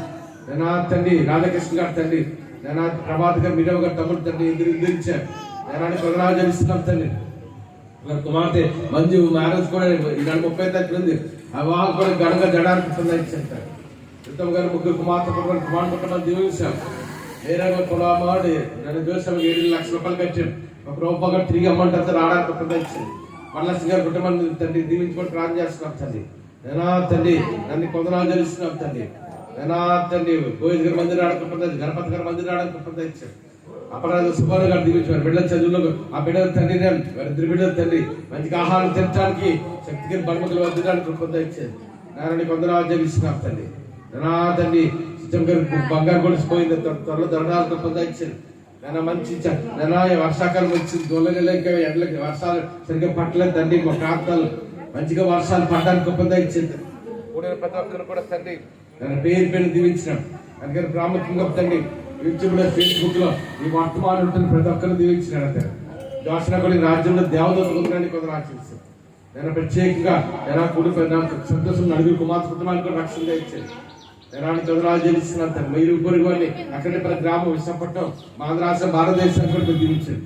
నేను తండ్రి రాధాకృష్ణ గారు తండ్రి. నేను ప్రభాత్ గారు మీరవ గారు తమ్ముడు తండ్రి ఎదురించారు. నేను కొనరాజరిస్తున్నాం తండ్రి. కుమార్తె మంజు మ్యారేజ్ కూడా ఈనాడు 30 తారీఖు ఉంది. ఆ వాళ్ళు కూడా గడగా జడానికి కృపణ దయచేస్తారు. ఉత్తమ్ గారు 3 కుమార్తె కుమారుడు కుటుంబాన్ని దీవించాం. వేరే పొలమాడి నన్ను చూసాము 7 లక్షల రూపాయలు కట్టాను. 1 రూపాయి కూడా తిరిగి అమౌంట్ అంతా రావడానికి కృపణ ఇచ్చింది. వరలక్ష్మి గారి కుటుంబాన్ని తండ్రి దీవించుకొని ప్రార్థన చేస్తున్నాం తండ్రి. నేనా తండ్రి నన్ను కొందరు తెలుస్తున్నాం తండ్రి. నేనా తండ్రి గోవింద్ గారి మందిరం ఆడకపోతే గణపతి గారి మందిరం ఆడకపోతే ఇచ్చారు. అపరాధ సుబ్బారావు గారు దీవించారు. బిడ్డల చదువులో ఆ బిడ్డల తండ్రి వారిద్దరు బిడ్డల తండ్రి మంచిగా ఆహారం తినడానికి శక్తికి బలములు వద్దడానికి కృపణ ఇచ్చారు. నేను కొందరు ఆచరిస్తున్నాం తండ్రి. నేనా తండ్రి సిస్టమ్ గారు బంగారు కొలిసిపోయింది. త్వరలో ధరణాలు కృపణ ఇచ్చారు. నేను మంచి నేను వర్షాకాలం వచ్చింది దొల్లగల ఇంకా ఎండలకి వర్షాలు సరిగ్గా పట్టలేదు తండ్రి. మా ప్రాంతాలు మంచిగా వర్షాలు పడడానికి గొప్పగా ఇచ్చింది. ప్రతి ఒక్కరు కూడా తండ్రి నన్ను పేరు పేరు దీవించినాం. అందుకని ప్రాముఖ్యంగా తండ్రి యూట్యూబ్లో ఫేస్బుక్ లో ఈ వర్తమానం ఉంటుంది, ప్రతి ఒక్కరు దీవించినాడు అంతే. దోషణ కూడా రాజ్యంలో దేవదూత ఉందని కొందరు ఆశిస్తాను. నేను ప్రత్యేకంగా ఎలా కుటుంబ సంతోషం నలుగురు కుమార్తె కుటుంబానికి కూడా రక్షణ ఇచ్చాను. నేను చదువురాలు జనిస్తున్నాను. మీరు పొరుగు అని అక్కడే ప్రతి గ్రామం విశాఖపట్నం ఆంధ్ర రాష్ట్రం భారతదేశాన్ని కూడా దీవించాను.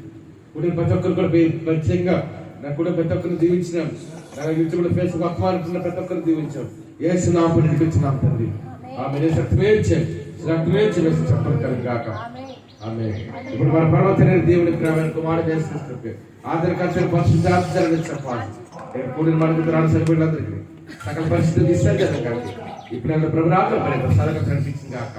కుటుంబ ప్రతి ఒక్కరు కూడా ప్రత్యేకంగా నా కూడా ప్రతి ఒక్కరిని దీవించినాం. నా యూట్యూబ్లో ఫేస్బుక్ వర్తమానం ప్రతి ఒక్కరు దీవించాం. ఏసు నామమున దీవించినాం తండ్రి. ఆమె రక్తమే ఇచ్చాను, రక్తమే ఇచ్చి చెప్పగలను గాక. ఆమె ఇప్పుడు మన పర్వతమైన దేవుని ప్రేమ కుమారుడు చేస్తుంది ఆదరణ పరిశుద్ధార్థాలని చెప్పాలి. కూడిన మనకు రాని సరిపోయినందరికీ సకల పరిస్థితులు తీసుకొని జరగాలి. ఇప్పుడు ప్రభురాత్మ సరగా కనిపించింది కాక.